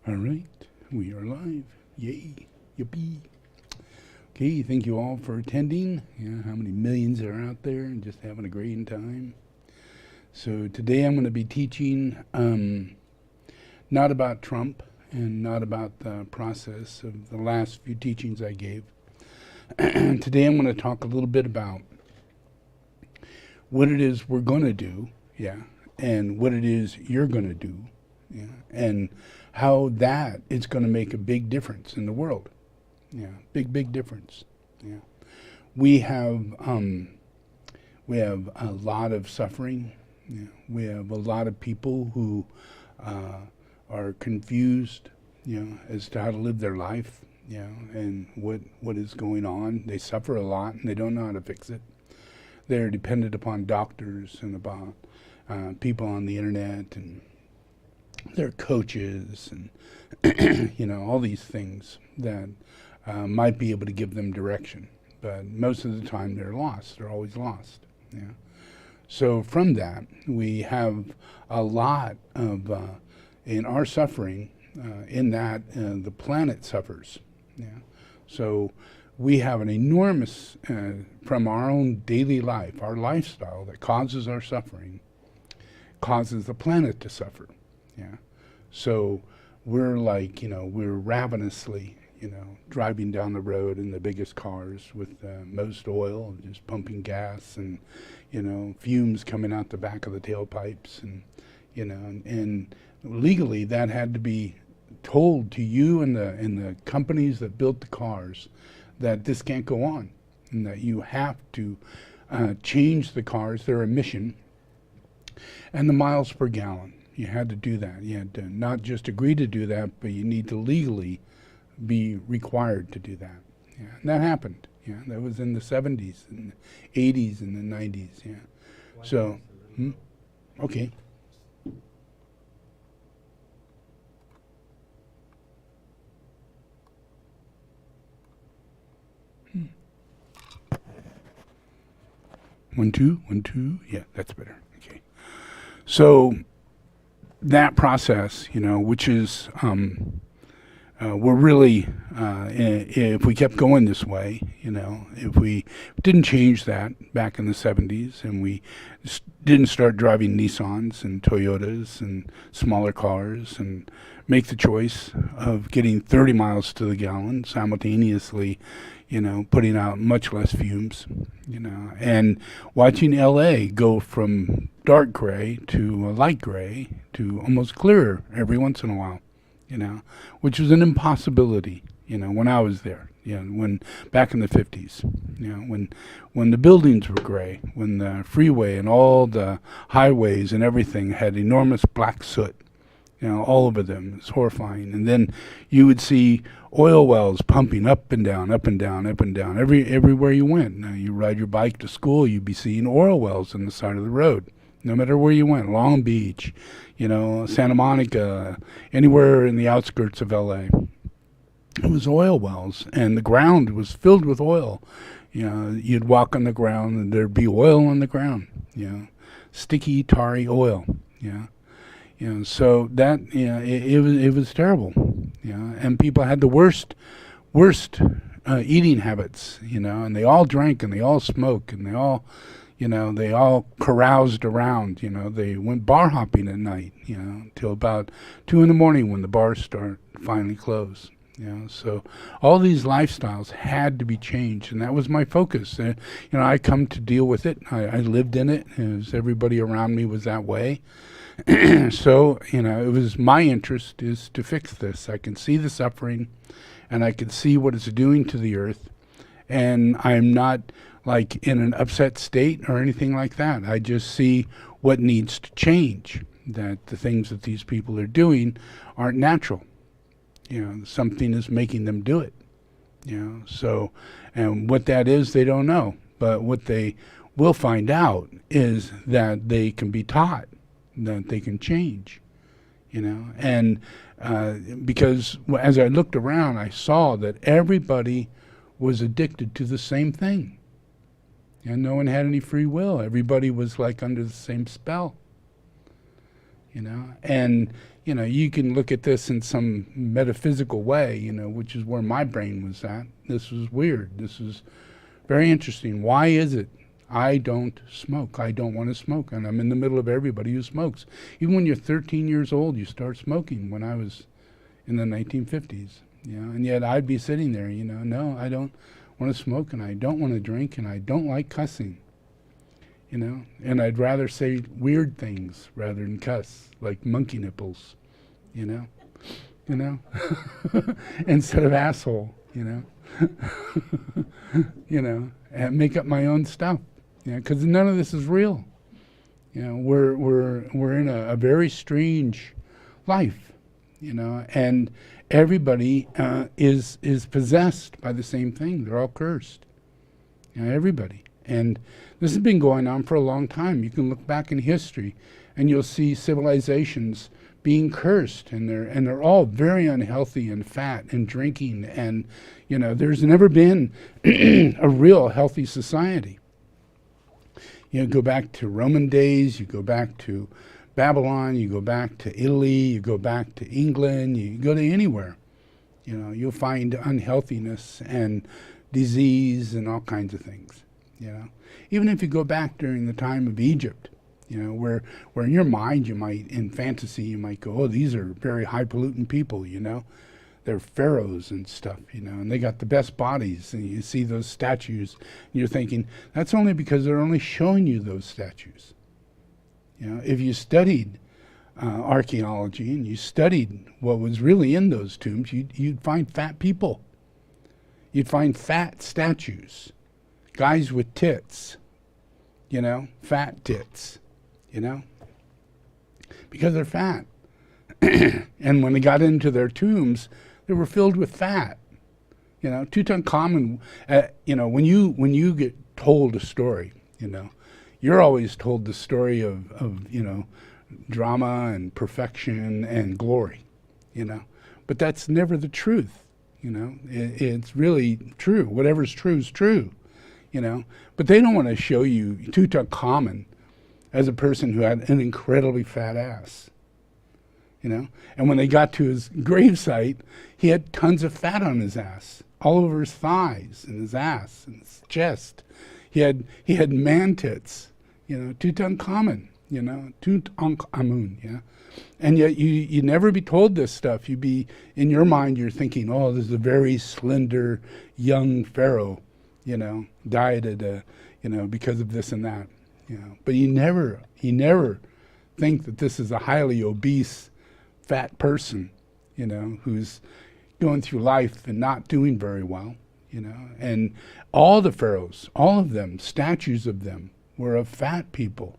All right, we are live. Yay, yippee. Okay, thank you all for attending. Yeah, how many millions are out there and just having a great time. So today I'm going to be teaching not about Trump and not about the process of the last few teachings I gave. Today I'm going to talk a little bit about what it is we're going to do, and what it is you're going to do, and how that is going to make a big difference in the world. Big difference. We have a lot of suffering. We have a lot of people who are confused, as to how to live their life, and what is going on. They suffer a lot and they don't know how to fix it. They're dependent upon doctors and about people on the internet and their coaches and all these things that might be able to give them direction. But most of the time they're lost. They're always lost. So from that, we have a lot of, in our suffering, in that the planet suffers. So we have an enormous, from our own daily life, our lifestyle that causes our suffering, causes the planet to suffer. So we're like, we're ravenously, driving down the road in the biggest cars with most oil, just pumping gas and, fumes coming out the back of the tailpipes. And, and legally that had to be told to you and the companies that built the cars that this can't go on and that you have to change the cars, their emission, and the miles per gallon. You had to do that. You had to not just agree to do that, but you need to legally be required to do that. And that happened. That was in the 70s and the 80s and the 90s. So, okay. One, two. Yeah, that's better. Okay. So that process, which is, we're really, if we kept going this way, if we didn't change that back in the 70s and we didn't start driving Nissans and Toyotas and smaller cars and make the choice of getting 30 miles to the gallon simultaneously, putting out much less fumes, and watching LA go from dark gray to light gray to almost clear every once in a while, which was an impossibility, when I was there, when back in the 50s, when the buildings were gray, when the freeway and all the highways and everything had enormous black soot, all over them. It's horrifying. And then you would see oil wells pumping up and down, up and down, up and down, everywhere you went. Now, you ride your bike to school, you'd be seeing oil wells on the side of the road, no matter where you went. Long Beach, Santa Monica, anywhere in the outskirts of LA. It was oil wells, and the ground was filled with oil. You'd walk on the ground, and there'd be oil on the ground, sticky, tarry oil, so that, it was terrible, and people had the worst eating habits, and they all drank and they all smoked and they all caroused around, they went bar hopping at night, till about 2 a.m. when the bars finally close. So all these lifestyles had to be changed, and that was my focus. I come to deal with it. I lived in it, as everybody around me was that way. So, it was my interest is to fix this. I can see the suffering, and I can see what it's doing to the earth, and I'm not like in an upset state or anything like that. I just see what needs to change, that the things that these people are doing aren't natural. Something is making them do it. So, and what that is, they don't know. But what they will find out is that they can be taught, that they can change, and because as I looked around, I saw that everybody was addicted to the same thing, and no one had any free will. Everybody was like under the same spell, And, you can look at this in some metaphysical way, which is where my brain was at. This was weird. This is very interesting. Why is it I don't smoke? I don't want to smoke, and I'm in the middle of everybody who smokes. Even when you're 13 years old, you start smoking. When I was in the 1950s, and yet I'd be sitting there, no, I don't want to smoke, and I don't want to drink, and I don't like cussing, and I'd rather say weird things rather than cuss, like monkey nipples, instead of asshole, and make up my own stuff, because none of this is real. We're in a very strange life, and everybody is possessed by the same thing. They're all cursed, everybody. And this has been going on for a long time. You can look back in history, and you'll see civilizations being cursed, and they're all very unhealthy and fat and drinking, and there's never been a real healthy society. Go back to Roman days, you go back to Babylon, you go back to Italy, you go back to England, you go to anywhere, you'll find unhealthiness and disease and all kinds of things. Even if you go back during the time of Egypt, where in your mind in fantasy you might go, oh, these are very high pollutant people, they're pharaohs and stuff, and they got the best bodies, and you see those statues, and you're thinking, that's only because they're only showing you those statues. If you studied archaeology and you studied what was really in those tombs, you'd find fat people. You'd find fat statues, guys with tits, fat tits, because they're fat. And when they got into their tombs, they were filled with fat. Tutankhamun, when you get told a story, you're always told the story of drama and perfection and glory, but that's never the truth. It's really true. Whatever's true is true, but they don't want to show you Tutankhamun as a person who had an incredibly fat ass, and when they got to his gravesite, he had tons of fat on his ass, all over his thighs and his ass and his chest. He had man tits, Tutankhamun, Tutankhamun, and yet you never be told this stuff. You be, in your mind, you're thinking, oh, this is a very slender young pharaoh, died at because of this and that, but you never think that this is a highly obese fat person, who's going through life and not doing very well, and all the pharaohs, all of them, statues of them were of fat people.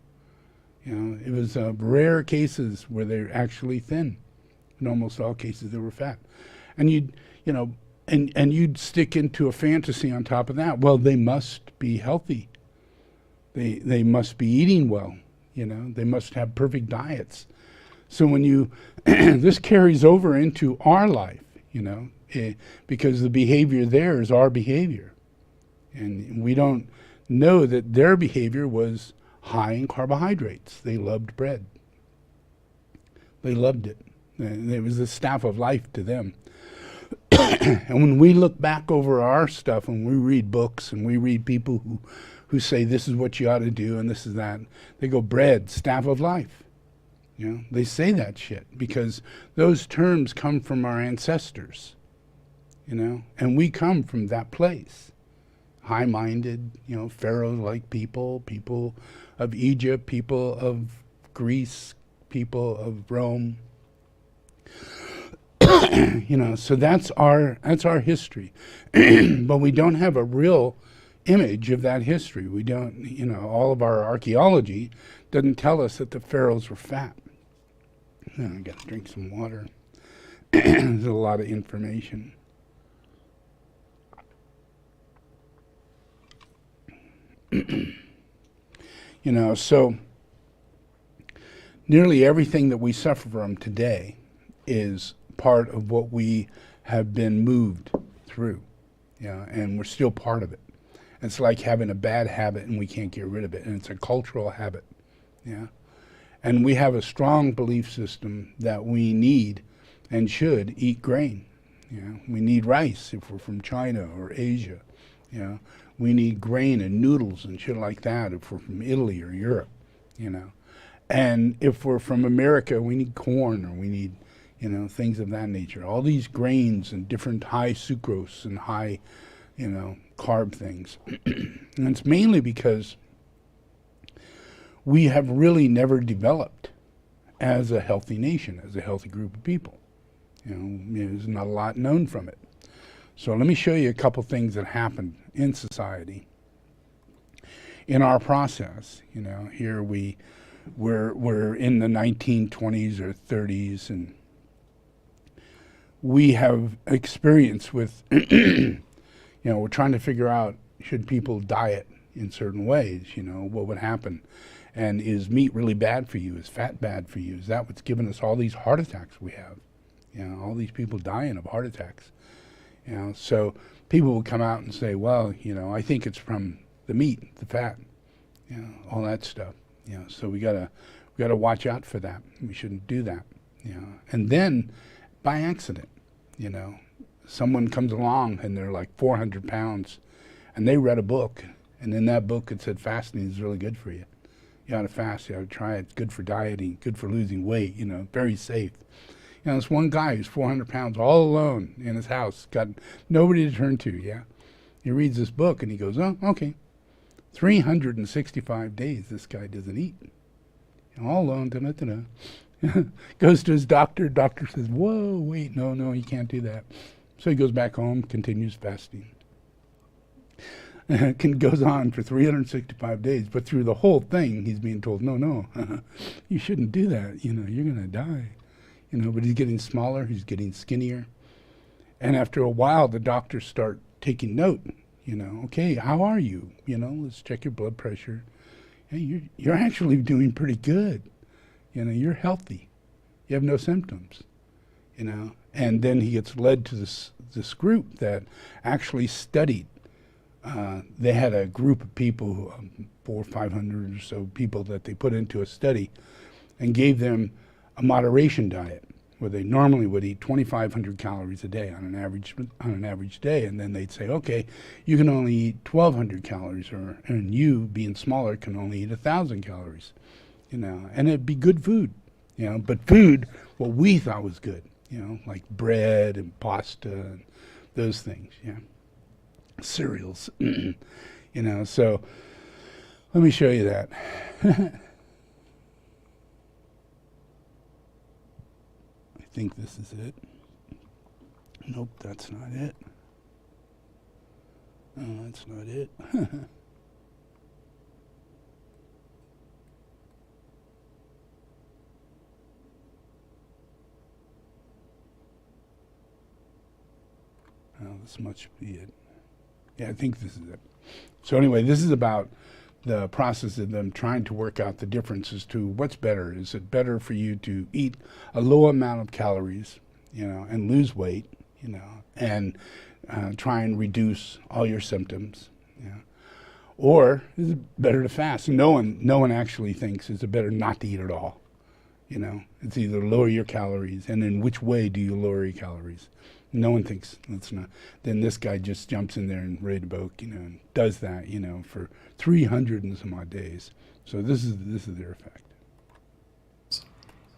It was rare cases where they're actually thin. In almost all cases, they were fat. And you'd stick into a fantasy on top of that. Well, they must be healthy. They must be eating well. They must have perfect diets. So when this carries over into our life, because the behavior there is our behavior. And we don't know that their behavior was high in carbohydrates. They loved bread. They loved it. It was the staff of life to them. And when we look back over our stuff and we read books and we read people who say this is what you ought to do and this is that, they go, bread, staff of life. They say that shit because those terms come from our ancestors, and we come from that place. High-minded, pharaoh-like people of Egypt, people of Greece, people of Rome. So that's our history. But we don't have a real image of that history. We don't, all of our archaeology doesn't tell us that the pharaohs were fat. I got to drink some water. There's a lot of information. So nearly everything that we suffer from today is part of what we have been moved through, and we're still part of it. It's like having a bad habit and we can't get rid of it, and it's a cultural habit, And we have a strong belief system that we need and should eat grain. We need rice if we're from China or Asia. We need grain and noodles and shit like that if we're from Italy or Europe. And if we're from America, we need corn, or we need, things of that nature. All these grains and different high sucrose and high, carb things. And it's mainly because we have really never developed as a healthy nation, as a healthy group of people. There's not a lot known from it. So let me show you a couple things that happened in society in our process. Here we're in the 1920s or 30s, and we have experience with, we're trying to figure out, should people diet in certain ways? What would happen? And is meat really bad for you? Is fat bad for you? Is that what's given us all these heart attacks we have? All these people dying of heart attacks. So people will come out and say, well, I think it's from the meat, the fat, all that stuff. So we gotta watch out for that. We shouldn't do that. And then by accident, someone comes along and they're like 400 pounds, and they read a book, and in that book it said fasting is really good for you. You ought to fast, you ought to try it. It's good for dieting, good for losing weight, very safe. This one guy who's 400 pounds all alone in his house, got nobody to turn to, He reads this book and he goes, oh, okay. 365 days this guy doesn't eat. All alone, goes to his doctor. Doctor says, whoa, wait, no, you can't do that. So he goes back home, continues fasting. Goes on for 365 days, but through the whole thing, he's being told, no, you shouldn't do that. You're going to die. But he's getting smaller, he's getting skinnier. And after a while, the doctors start taking note. Okay, how are you? Let's check your blood pressure. Hey, you're actually doing pretty good. You're healthy. You have no symptoms. And then he gets led to this group that actually studied. They had a group of people, 400 or 500 or so people that they put into a study and gave them a moderation diet where they normally would eat 2,500 calories a day on an average day, and then they'd say, okay, you can only eat 1,200 calories, and you, being smaller, can only eat 1,000 calories, and it'd be good food, but food, what we thought was good, like bread and pasta and those things, cereals, so let me show you that. I think this is it. Nope, that's not it. Oh, that's not it. Oh, this must be it. Yeah, I think this is it. So anyway, this is about the process of them trying to work out the differences to what's better. Is it better for you to eat a low amount of calories, and lose weight, and try and reduce all your symptoms, or is it better to fast? No one actually thinks it's better not to eat at all. It's either lower your calories, and in which way do you lower your calories? No one thinks that's not. Then this guy just jumps in there and read a book, and does that, for 300 and some odd days. So this is their effect.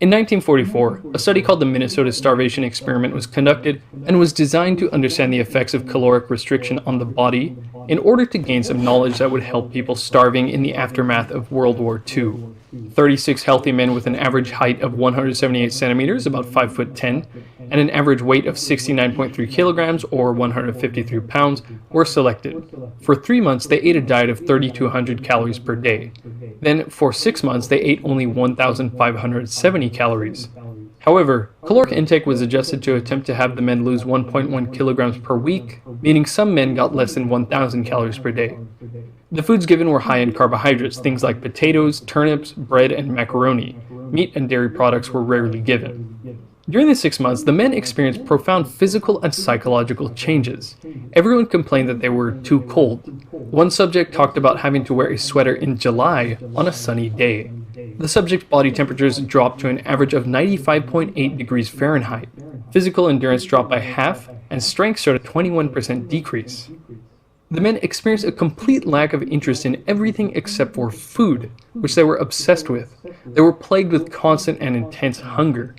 In 1944, a study called the Minnesota Starvation Experiment was conducted and was designed to understand the effects of caloric restriction on the body in order to gain some knowledge that would help people starving in the aftermath of World War II. 36 healthy men with an average height of 178 centimeters, about 5'10", and an average weight of 69.3 kilograms or 153 pounds were selected. For 3 months, they ate a diet of 3,200 calories per day. Then, for 6 months, they ate only 1,570 calories. However, caloric intake was adjusted to attempt to have the men lose 1.1 kilograms per week, meaning some men got less than 1,000 calories per day. The foods given were high in carbohydrates, things like potatoes, turnips, bread, and macaroni. Meat and dairy products were rarely given. During the 6 months, the men experienced profound physical and psychological changes. Everyone complained that they were too cold. One subject talked about having to wear a sweater in July on a sunny day. the subject's body temperatures dropped to an average of 95.8 degrees Fahrenheit. Physical endurance dropped by half, and strength showed a 21% decrease. The men experienced a complete lack of interest in everything except for food, which they were obsessed with. They were plagued with constant and intense hunger.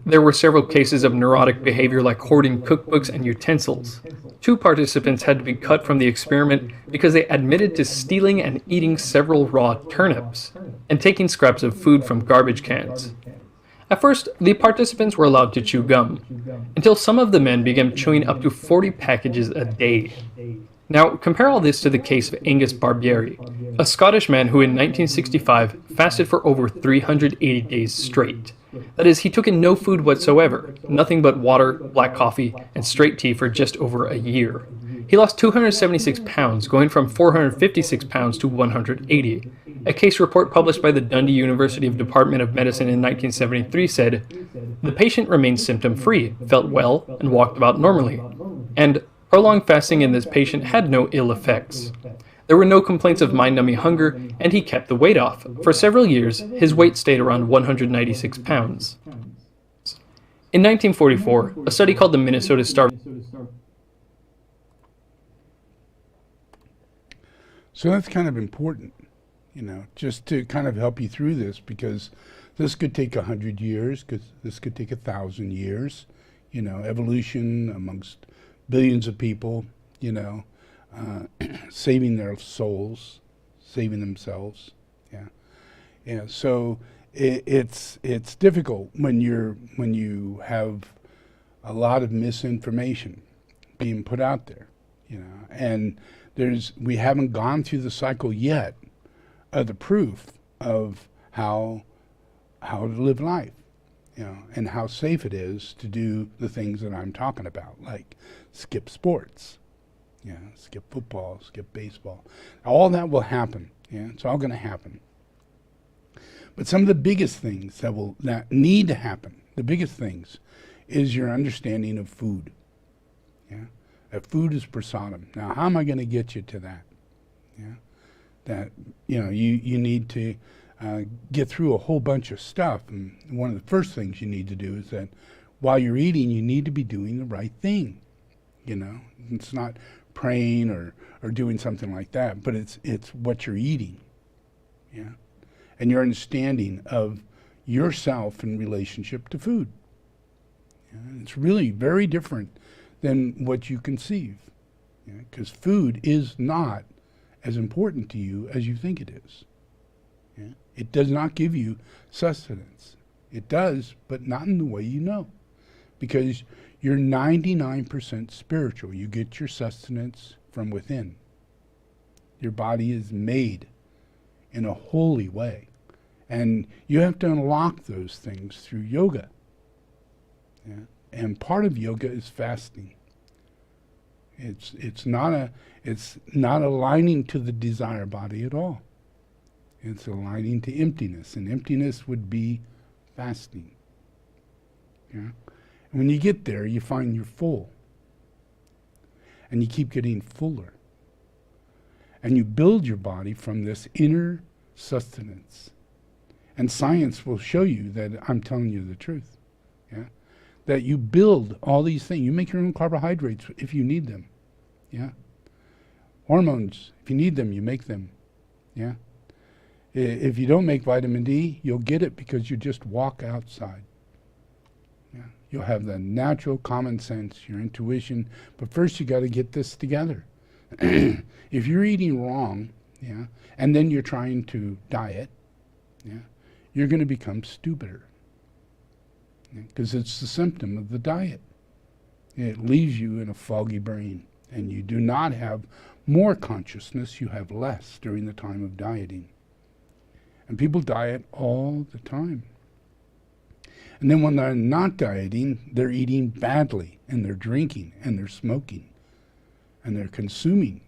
There were several cases of neurotic behavior like hoarding cookbooks and utensils. 2 participants had to be cut from the experiment because they admitted to stealing and eating several raw turnips, and taking scraps of food from garbage cans. At first, the participants were allowed to chew gum, until some of the men began chewing up to 40 packages a day. Now, compare all this to the case of Angus Barbieri, a Scottish man who in 1965 fasted for over 380 days straight. That is, he took in no food whatsoever, nothing but water, black coffee, and straight tea for just over a year. He lost 276 pounds, going from 456 pounds to 180. A case report published by the Dundee University Department of Medicine in 1973 said, "The patient remained symptom-free, felt well, and walked about normally." And prolonged fasting in this patient had no ill effects. There were no complaints of mind-numbing hunger, and he kept the weight off. For several years, his weight stayed around 196 pounds. In 1944, a study called the Minnesota Starvation. So that's kind of important, just to kind of help you through this, because this could take 100 years, because this could take 1,000 years, evolution amongst billions of people, saving their souls, saving themselves. So it's difficult when you have a lot of misinformation being put out there, and we haven't gone through the cycle yet of the proof of how to live life, and how safe it is to do the things that I'm talking about, like skip sports, skip football, skip baseball. All that will happen. It's all going to happen. But some of the biggest things that need to happen, the biggest things, is your understanding of food. That food is prasadam. Now, how am I going to get you to that? That you need to get through a whole bunch of stuff, and one of the first things you need to do is that while you're eating, you need to be doing the right thing. It's not praying or doing something like that, but it's what you're eating, and your understanding of yourself in relationship to food. It's really very different than what you conceive, because food is not as important to you as you think it is. It does not give you sustenance. It does, but not in the way you know, because you're 99% spiritual. You get your sustenance from within. Your body is made in a holy way, and you have to unlock those things through yoga. And part of yoga is fasting. It's not aligning to the desire body at all. It's aligning to emptiness, and emptiness would be fasting. And when you get there, you find you're full, and you keep getting fuller, and you build your body from this inner sustenance. And science will show you that I'm telling you the truth. That you build all these things. You make your own carbohydrates if you need them. Hormones, if you need them, you make them. If you don't make vitamin D, you'll get it because you just walk outside. You'll have the natural common sense, your intuition, but first you got to get this together. If you're eating wrong, and then you're trying to diet, you're going to become stupider. Because it's the symptom of the diet. It leaves you in a foggy brain, and you do not have more consciousness, you have less during the time of dieting. And people diet all the time. And then when they're not dieting, they're eating badly, and they're drinking, and they're smoking, and they're consuming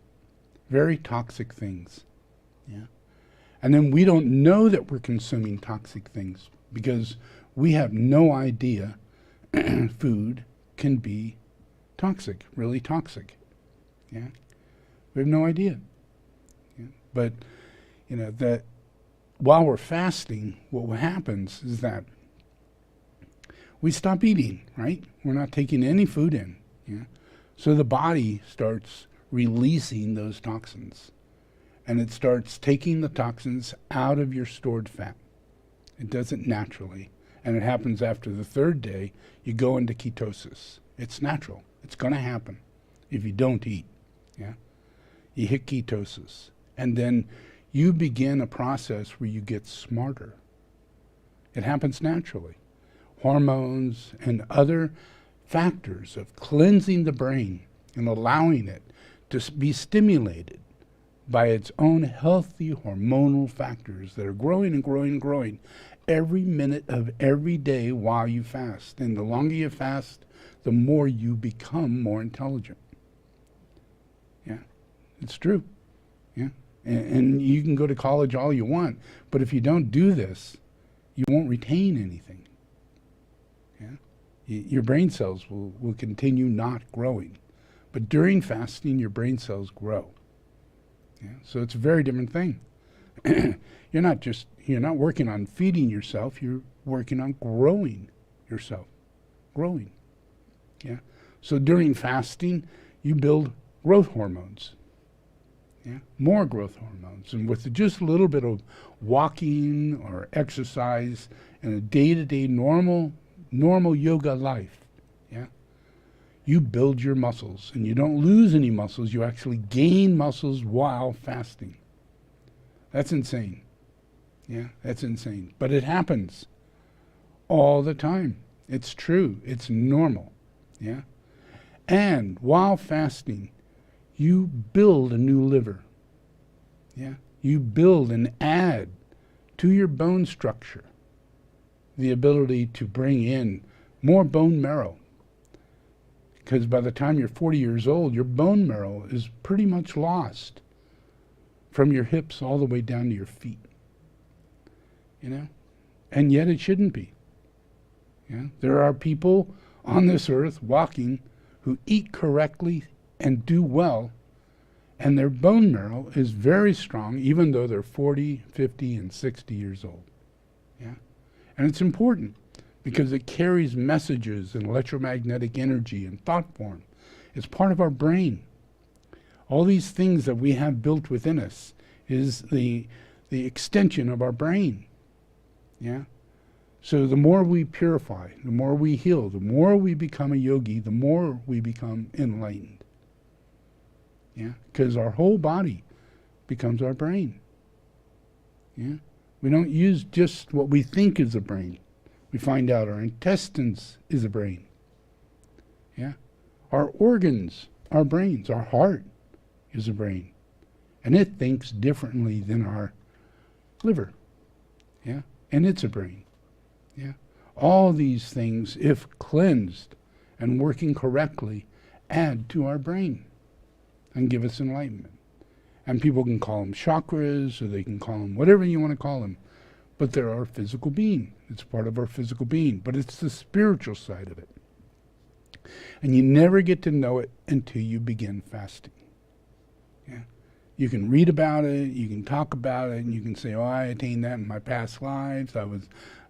very toxic things. And then we don't know that we're consuming toxic things because we have no idea food can be toxic, really toxic. We have no idea. But, that while we're fasting, what happens is that we stop eating, right? We're not taking any food in. Yeah? So the body starts releasing those toxins. And it starts taking the toxins out of your stored fat. It does it naturally. And it happens after the third day, you go into ketosis. It's natural. It's going to happen if you don't eat. Yeah? You hit ketosis. And then you begin a process where you get smarter. It happens naturally. Hormones and other factors of cleansing the brain and allowing it to be stimulated by its own healthy hormonal factors that are growing and growing and growing every minute of every day while you fast. And the longer you fast, the more you become more intelligent. Yeah, it's true. Yeah, and you can go to college all you want, but if you don't do this, you won't retain anything. Yeah, your brain cells will continue not growing. But during fasting, your brain cells grow. Yeah? So it's a very different thing. You're not working on feeding yourself, you're working on growing yourself. Growing. Yeah. So during fasting, you build growth hormones. Yeah. More growth hormones. And with just a little bit of walking or exercise and a day-to-day normal yoga life, yeah, you build your muscles, and you don't lose any muscles. You actually gain muscles while fasting. That's insane. Yeah, that's insane. But it happens all the time. It's true. It's normal. Yeah. And while fasting, you build a new liver. Yeah. You build and add to your bone structure the ability to bring in more bone marrow. Because by the time you're 40 years old, your bone marrow is pretty much lost from your hips all the way down to your feet. You know? And yet it shouldn't be. Yeah? There are people on this earth walking who eat correctly and do well, and their bone marrow is very strong even though they're 40, 50, and 60 years old. Yeah? And it's important, because it carries messages and electromagnetic energy and thought form. It's part of our brain. All these things that we have built within us is the extension of our brain. Yeah? So the more we purify, the more we heal, the more we become a yogi, the more we become enlightened. Yeah? Because our whole body becomes our brain. Yeah? We don't use just what we think is a brain. We find out our intestines is a brain. Yeah? Our organs are brains. Our heart is a brain. And it thinks differently than our liver. Yeah? And it's a brain. Yeah? All these things, if cleansed and working correctly, add to our brain and give us enlightenment. And people can call them chakras, or they can call them whatever you want to call them. But they're our physical being. It's part of our physical being. But it's the spiritual side of it. And you never get to know it until you begin fasting. Yeah? You can read about it, you can talk about it, and you can say, oh, I attained that in my past lives. I was,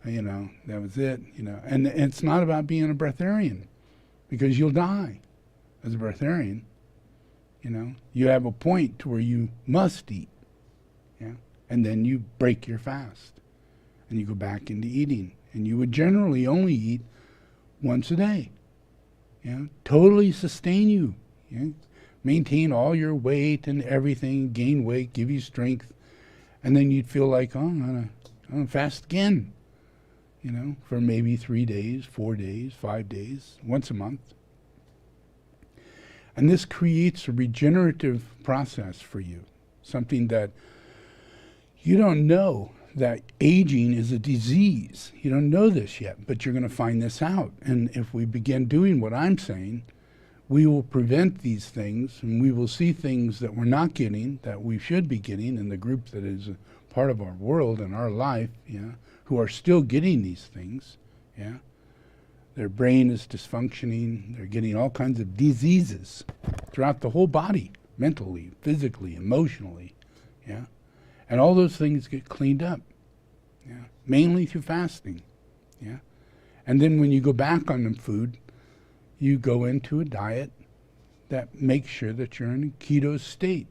that was it. And it's not about being a breatharian, because you'll die as a breatharian. You have a point to where you must eat. Yeah? And then you break your fast. And you go back into eating. And you would generally only eat once a day. Yeah? Totally sustain you. Yeah? Maintain all your weight and everything, gain weight, give you strength. And then you'd feel like, I'm gonna fast again. For maybe 3 days, 4 days, 5 days, once a month. And this creates a regenerative process for you. Something that you don't know, that aging is a disease. You don't know this yet, but you're going to find this out. And if we begin doing what I'm saying, we will prevent these things, and we will see things that we're not getting, that we should be getting in the group that is a part of our world and our life, yeah, who are still getting these things. Yeah, their brain is dysfunctioning. They're getting all kinds of diseases throughout the whole body, mentally, physically, emotionally. Yeah. And all those things get cleaned up. Yeah, mainly through fasting. Yeah, and then when you go back on the food, you go into a diet that makes sure that you're in a keto state,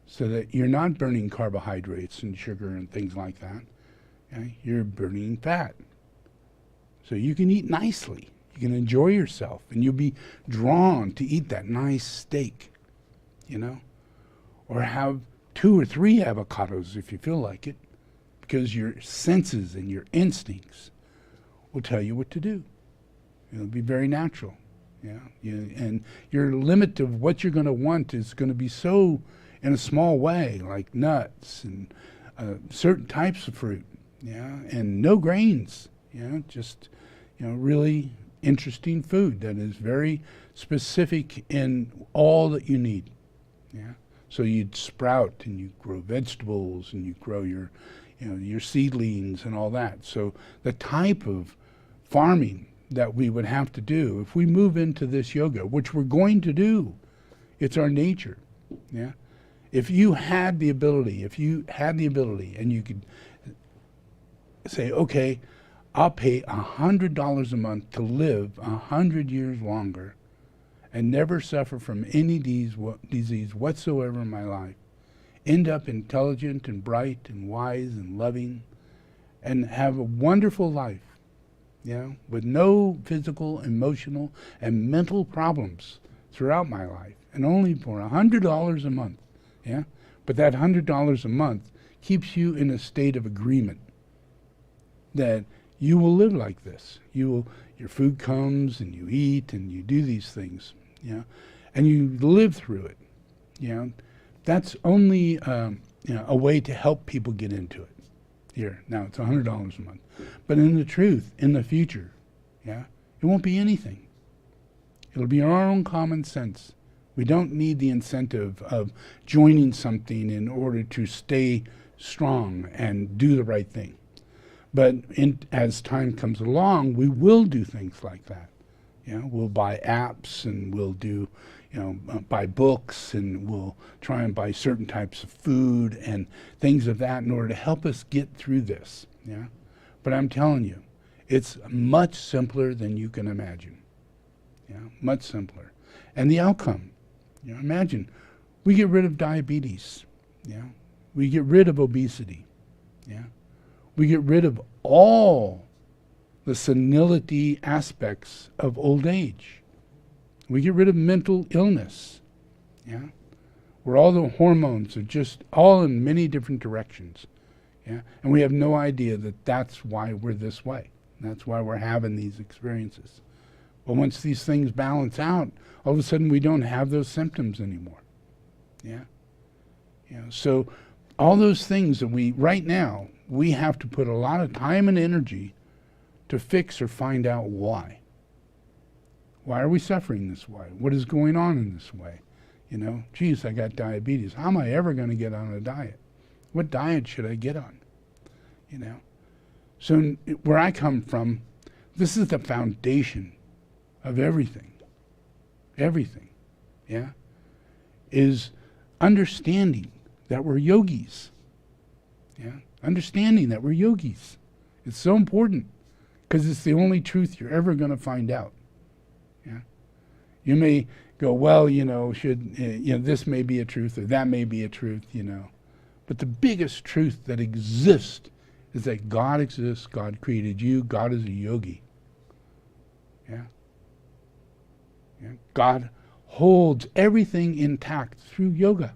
so that you're not burning carbohydrates and sugar and things like that. Okay? You're burning fat. So you can eat nicely. You can enjoy yourself, and you'll be drawn to eat that nice steak, or have 2 or 3 avocados if you feel like it, because your senses and your instincts will tell you what to do. It'll be very natural. Yeah, and your limit of what you're going to want is going to be so in a small way, like nuts and certain types of fruit, and no grains, just really interesting food that is very specific in all that you need. So you'd sprout and you grow vegetables and you grow your seedlings and all that. So the type of farming that we would have to do if we move into this yoga, which we're going to do, it's our nature. If you had the ability and you could say, okay, I'll pay $100 a month to live 100 years longer and never suffer from any disease whatsoever in my life, end up intelligent and bright and wise and loving, and have a wonderful life, with no physical, emotional, and mental problems throughout my life, and only for $100 a month. But that $100 a month keeps you in a state of agreement that you will live like this. Your food comes and you eat and you do these things, and you live through it. That's only a way to help people get into it. Here, now it's $100 a month. But in the truth, in the future, it won't be anything. It'll be our own common sense. We don't need the incentive of joining something in order to stay strong and do the right thing. But as time comes along, we will do things like that. We'll buy apps and we'll do, buy books, and we'll try and buy certain types of food and things of that in order to help us get through this. But I'm telling you, it's much simpler than you can imagine. Much simpler. And the outcome, imagine, we get rid of diabetes. We get rid of obesity. We get rid of all the senility aspects of old age. We get rid of mental illness, where all the hormones are just all in many different directions, and we have no idea that that's why we're this way. That's why we're having these experiences. But once these things balance out, all of a sudden we don't have those symptoms anymore. So all those things that right now, we have to put a lot of time and energy to fix or find out why. Why are we suffering this way? What is going on in this way? Geez, I got diabetes. How am I ever going to get on a diet? What diet should I get on? So where I come from, this is the foundation of everything. Everything, is understanding that we're yogis. Understanding that we're yogis. It's so important because it's the only truth you're ever going to find out. You may go, well, this may be a truth or that may be a truth, But the biggest truth that exists is that God exists, God created you, God is a yogi. God holds everything intact through yoga.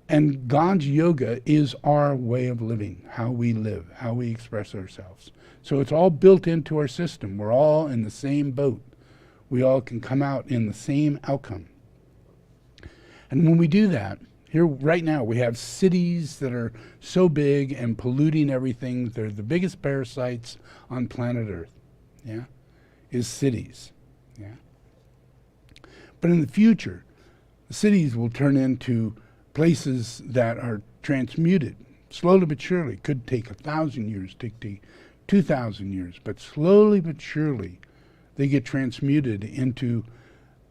And God's yoga is our way of living, how we live, how we express ourselves. So it's all built into our system. We're all in the same boat. We all can come out in the same outcome. And when we do that, here right now we have cities that are so big and polluting everything. They're the biggest parasites on planet Earth, is cities. But in the future, the cities will turn into places that are transmuted, slowly but surely. Could take 1,000 years, take 2,000 years, but slowly but surely they get transmuted into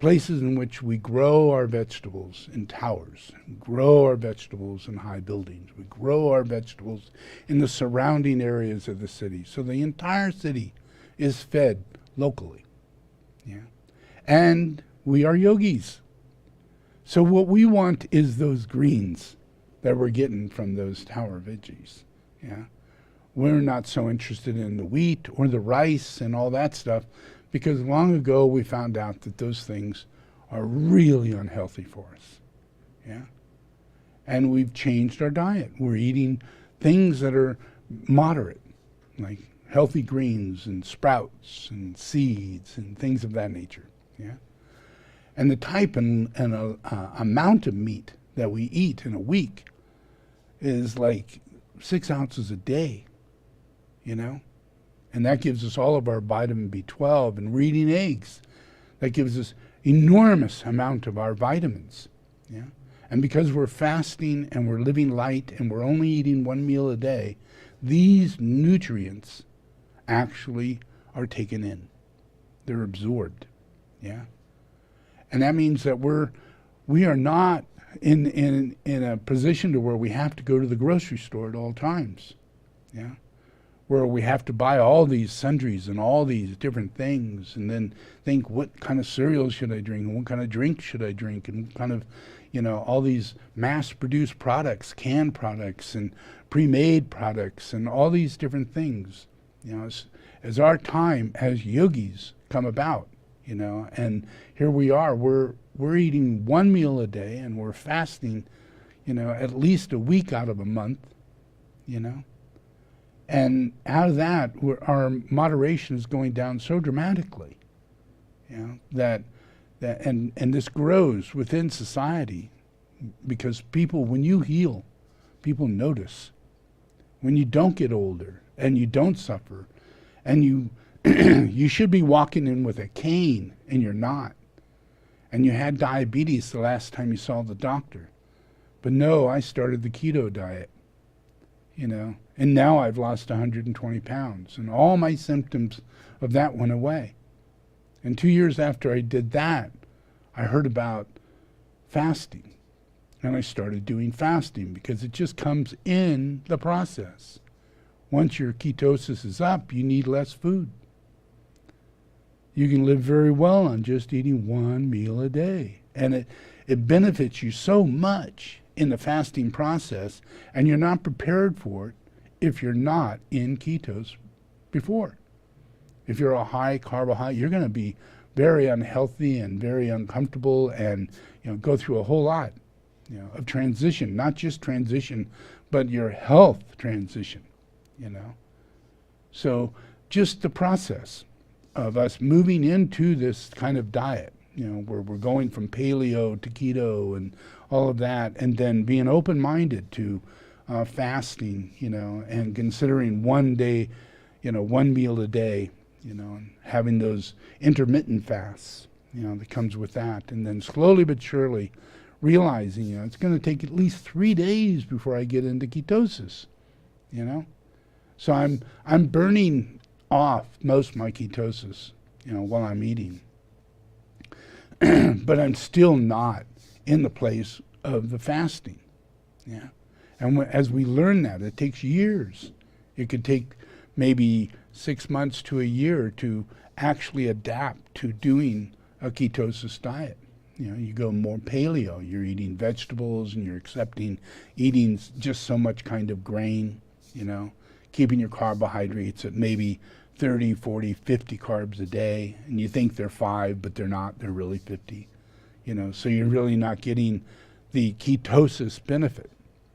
places in which we grow our vegetables in towers, grow our vegetables in high buildings, we grow our vegetables in the surrounding areas of the city. So the entire city is fed locally. Yeah. And we are yogis. So what we want is those greens that we're getting from those tower veggies. Yeah. We're not so interested in the wheat or the rice and all that stuff, because long ago we found out that those things are really unhealthy for us. Yeah. And we've changed our diet. We're eating things that are moderate, like healthy greens and sprouts and seeds and things of that nature. Yeah. And the type and amount of meat that we eat in a week is like 6 ounces a day, you know? And that gives us all of our vitamin B12. And we're eating eggs. That gives us enormous amount of our vitamins. Yeah? And because we're fasting and we're living light and we're only eating 1 meal a day, these nutrients actually are taken in. They're absorbed. Yeah? And that means that we are not in a position to where we have to go to the grocery store at all times. Yeah? Where we have to buy all these sundries and all these different things and then think, what kind of cereal should I drink and what kind of drink should I drink and what kind of, all these mass-produced products, canned products and pre-made products and all these different things. As our time as yogis come about, and here we are, we're eating 1 meal a day and we're fasting, at least a week out of a month, And out of that, our moderation is going down so dramatically, that this grows within society, because people, when you heal, people notice. When you don't get older and you don't suffer, and you you should be walking in with a cane and you're not, and you had diabetes the last time you saw the doctor, but no, I started the keto diet, and now I've lost 120 pounds, and all my symptoms of that went away. And 2 years after I did that, I heard about fasting, and I started doing fasting because it just comes in the process. Once your ketosis is up, you need less food. You can live very well on just eating 1 meal a day, and it benefits you so much in the fasting process, and you're not prepared for it if you're not in ketos before. If you're a high carbohydrate, you're going to be very unhealthy and very uncomfortable, and go through a whole lot of transition, not just transition, but your health transition. So just the process of us moving into this kind of diet, where we're going from paleo to keto and all of that, and then being open-minded to fasting, and considering 1 day, 1 meal a day, and having those intermittent fasts, that comes with that, and then slowly but surely realizing, it's going to take at least 3 days before I get into ketosis, So I'm burning off most of my ketosis, while I'm eating. But I'm still not in the place of the fasting. Yeah. And as we learn that, it takes years. It could take maybe 6 months to a year to actually adapt to doing a ketosis diet. You go more paleo, you're eating vegetables and you're accepting eating just so much kind of grain, keeping your carbohydrates at maybe 30, 40, 50 carbs a day, and you think they're 5, but they're not, they're really 50. So you're really not getting the ketosis benefit.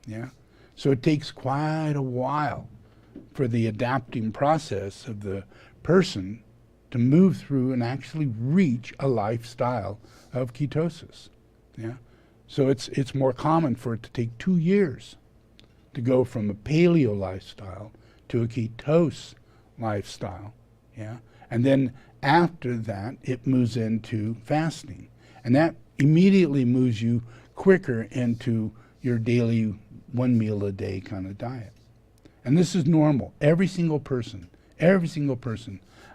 Yeah. So it takes quite a while for the adapting process of the person to move through and actually reach a lifestyle of ketosis. Yeah. So it's more common for it to take 2 years to go from a paleo lifestyle to a ketose lifestyle. Yeah. And then after that, it moves into fasting. And that immediately moves you quicker into your daily 1 meal a day kind of diet. And this is normal. Every single person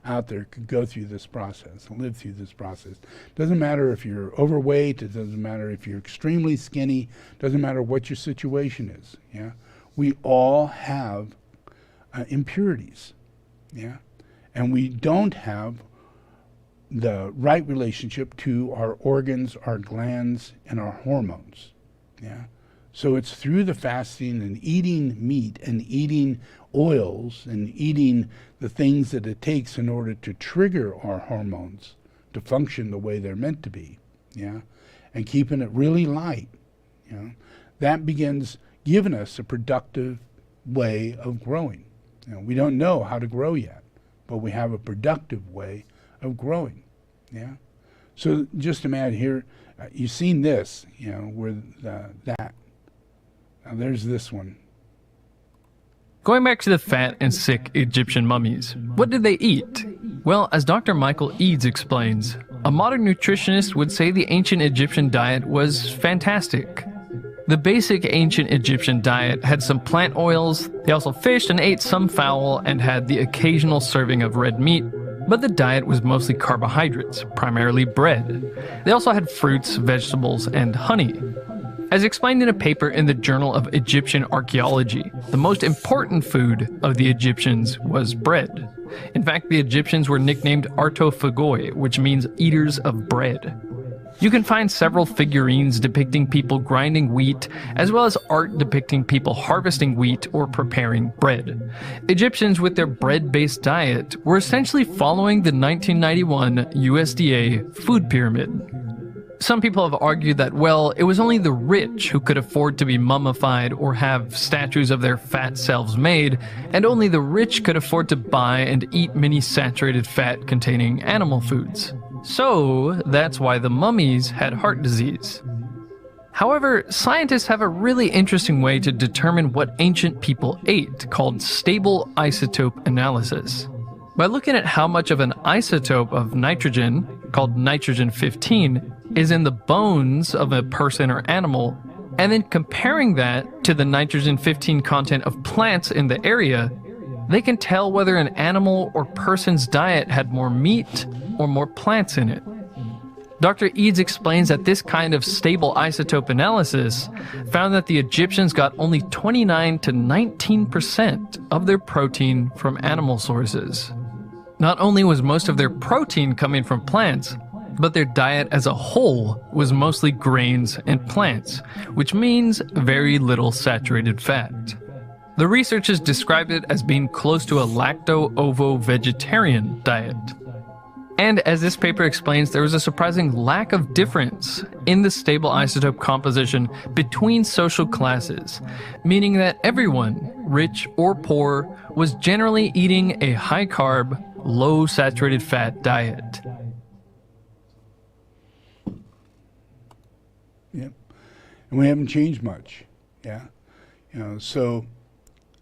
out there could go through this process, live through this process. Doesn't matter if you're overweight, it doesn't matter if you're extremely skinny, doesn't matter what your situation is. Yeah, we all have impurities. Yeah, and we don't have the right relationship to our organs, our glands, and our hormones. Yeah. So it's through the fasting and eating meat and eating oils and eating the things that it takes in order to trigger our hormones to function the way they're meant to be. Yeah. And keeping it really light. You know, that begins giving us a productive way of growing. You know, we don't know how to grow yet, but we have a productive way of growing. Yeah. So just imagine here, you've seen this, you know, where that. Now there's this one. Going back to the fat and sick Egyptian mummies, what did they eat? Well, as Dr. Michael Eads explains, a modern nutritionist would say the ancient Egyptian diet was fantastic. The basic ancient Egyptian diet had some plant oils, they also fished and ate some fowl and had the occasional serving of red meat, but the diet was mostly carbohydrates, primarily bread. They also had fruits, vegetables, and honey. As explained in a paper in the Journal of Egyptian Archaeology, the most important food of the Egyptians was bread. In fact, the Egyptians were nicknamed artophagoi, which means eaters of bread. You can find several figurines depicting people grinding wheat, as well as art depicting people harvesting wheat or preparing bread. Egyptians with their bread-based diet were essentially following the 1991 USDA food pyramid. Some people have argued that, well, it was only the rich who could afford to be mummified or have statues of their fat selves made, and only the rich could afford to buy and eat many saturated fat containing animal foods. So that's why the mummies had heart disease. However, scientists have a really interesting way to determine what ancient people ate, called stable isotope analysis. By looking at how much of an isotope of nitrogen, called nitrogen-15, is in the bones of a person or animal, and then comparing that to the nitrogen-15 content of plants in the area, they can tell whether an animal or person's diet had more meat or more plants in it. Dr. Eads explains that this kind of stable isotope analysis found that the Egyptians got only 29 to 19% of their protein from animal sources. Not only was most of their protein coming from plants, but their diet as a whole was mostly grains and plants, which means very little saturated fat. The researchers described it as being close to a lacto-ovo-vegetarian diet. And as this paper explains, there was a surprising lack of difference in the stable isotope composition between social classes, meaning that everyone, rich or poor, was generally eating a high-carb, low-saturated fat diet. Yep. And we haven't changed much. Yeah. You know, so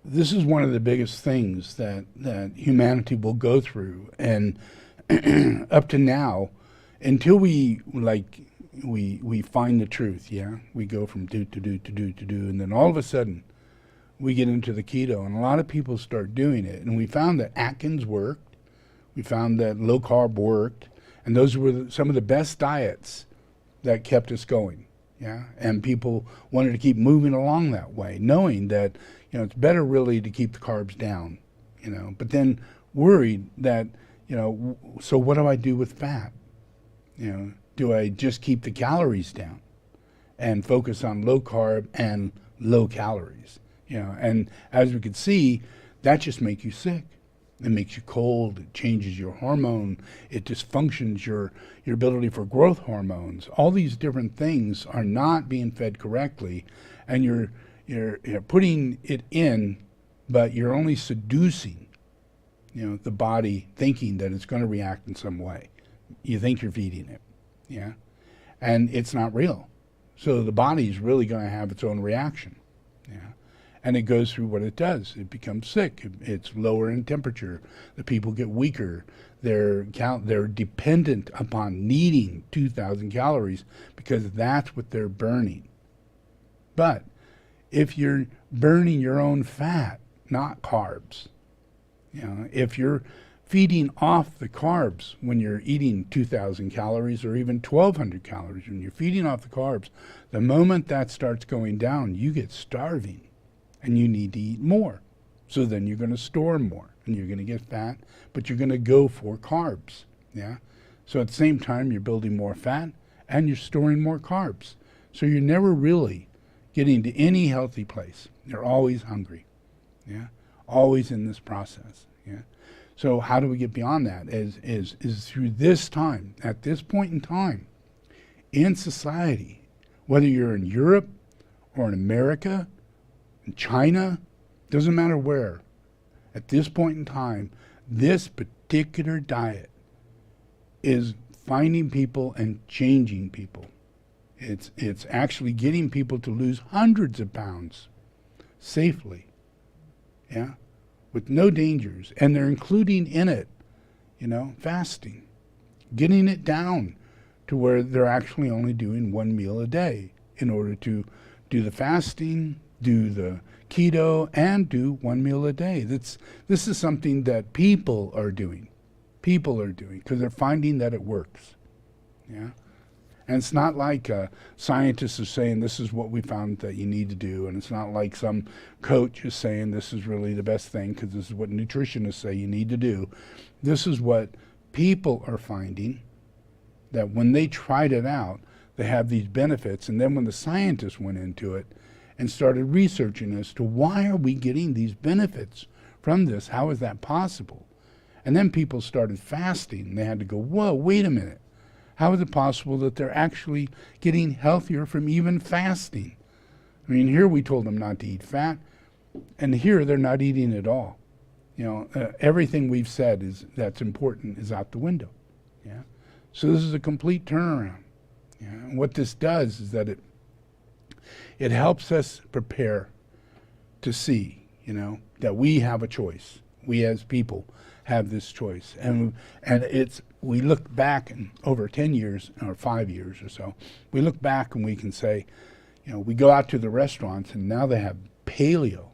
this is one of the biggest things that humanity will go through, and up to now, until we find the truth, yeah, we go from do to do to do to do, and then all of a sudden we get into the keto, and a lot of people start doing it, and we found that Atkins worked, we found that low carb worked, and those were some of the best diets that kept us going. Yeah, and people wanted to keep moving along that way, knowing that, you know, it's better really to keep the carbs down, you know, but then worried that, you know, so what do I do with fat? You know, do I just keep the calories down and focus on low carb and low calories? You know, and as we could see, that just makes you sick. It makes you cold, it changes your hormone, it dysfunctions your ability for growth hormones. All these different things are not being fed correctly, and you're putting it in, but you're only seducing, you know, the body, thinking that it's going to react in some way. You think you're feeding it, yeah? And it's not real. So the body's really going to have its own reaction, yeah? And it goes through what it does. It becomes sick. It's lower in temperature. The people get weaker. They're dependent upon needing 2,000 calories because that's what they're burning. But if you're burning your own fat, not carbs, you know, if you're feeding off the carbs when you're eating 2,000 calories or even 1,200 calories. When you're feeding off the carbs, the moment that starts going down, you get starving and you need to eat more. So then you're going to store more and you're going to get fat, but you're going to go for carbs. Yeah. So at the same time, you're building more fat and you're storing more carbs. So you're never really getting to any healthy place. You're always hungry. Yeah. Always in this process. Yeah. So how do we get beyond that? Is through this time, at this point in time, in society, whether you're in Europe or in America, in China, doesn't matter where, at this point in time, this particular diet is finding people and changing people. It's actually getting people to lose hundreds of pounds safely, yeah, with no dangers. And they're including in it, fasting, getting it down to where they're actually only doing one meal a day in order to do the fasting, do the keto, and do one meal a day. This is something that people are doing. People are doing because they're finding that it works. Yeah. And it's not like scientists are saying this is what we found that you need to do, and it's not like some coach is saying this is really the best thing because this is what nutritionists say you need to do. This is what people are finding, that when they tried it out, they have these benefits. And then when the scientists went into it and started researching as to why are we getting these benefits from this, how is that possible? And then people started fasting, and they had to go, whoa, wait a minute. How is it possible that they're actually getting healthier from even fasting? I mean, here we told them not to eat fat, and here they're not eating at all. Everything we've said that's important is out the window. Yeah. So this is a complete turnaround. Yeah. And what this does is that it helps us prepare to see, that we have a choice. We as people have this choice, and we look back in over 10 years or 5 years or so, we look back and we can say, we go out to the restaurants and now they have paleo,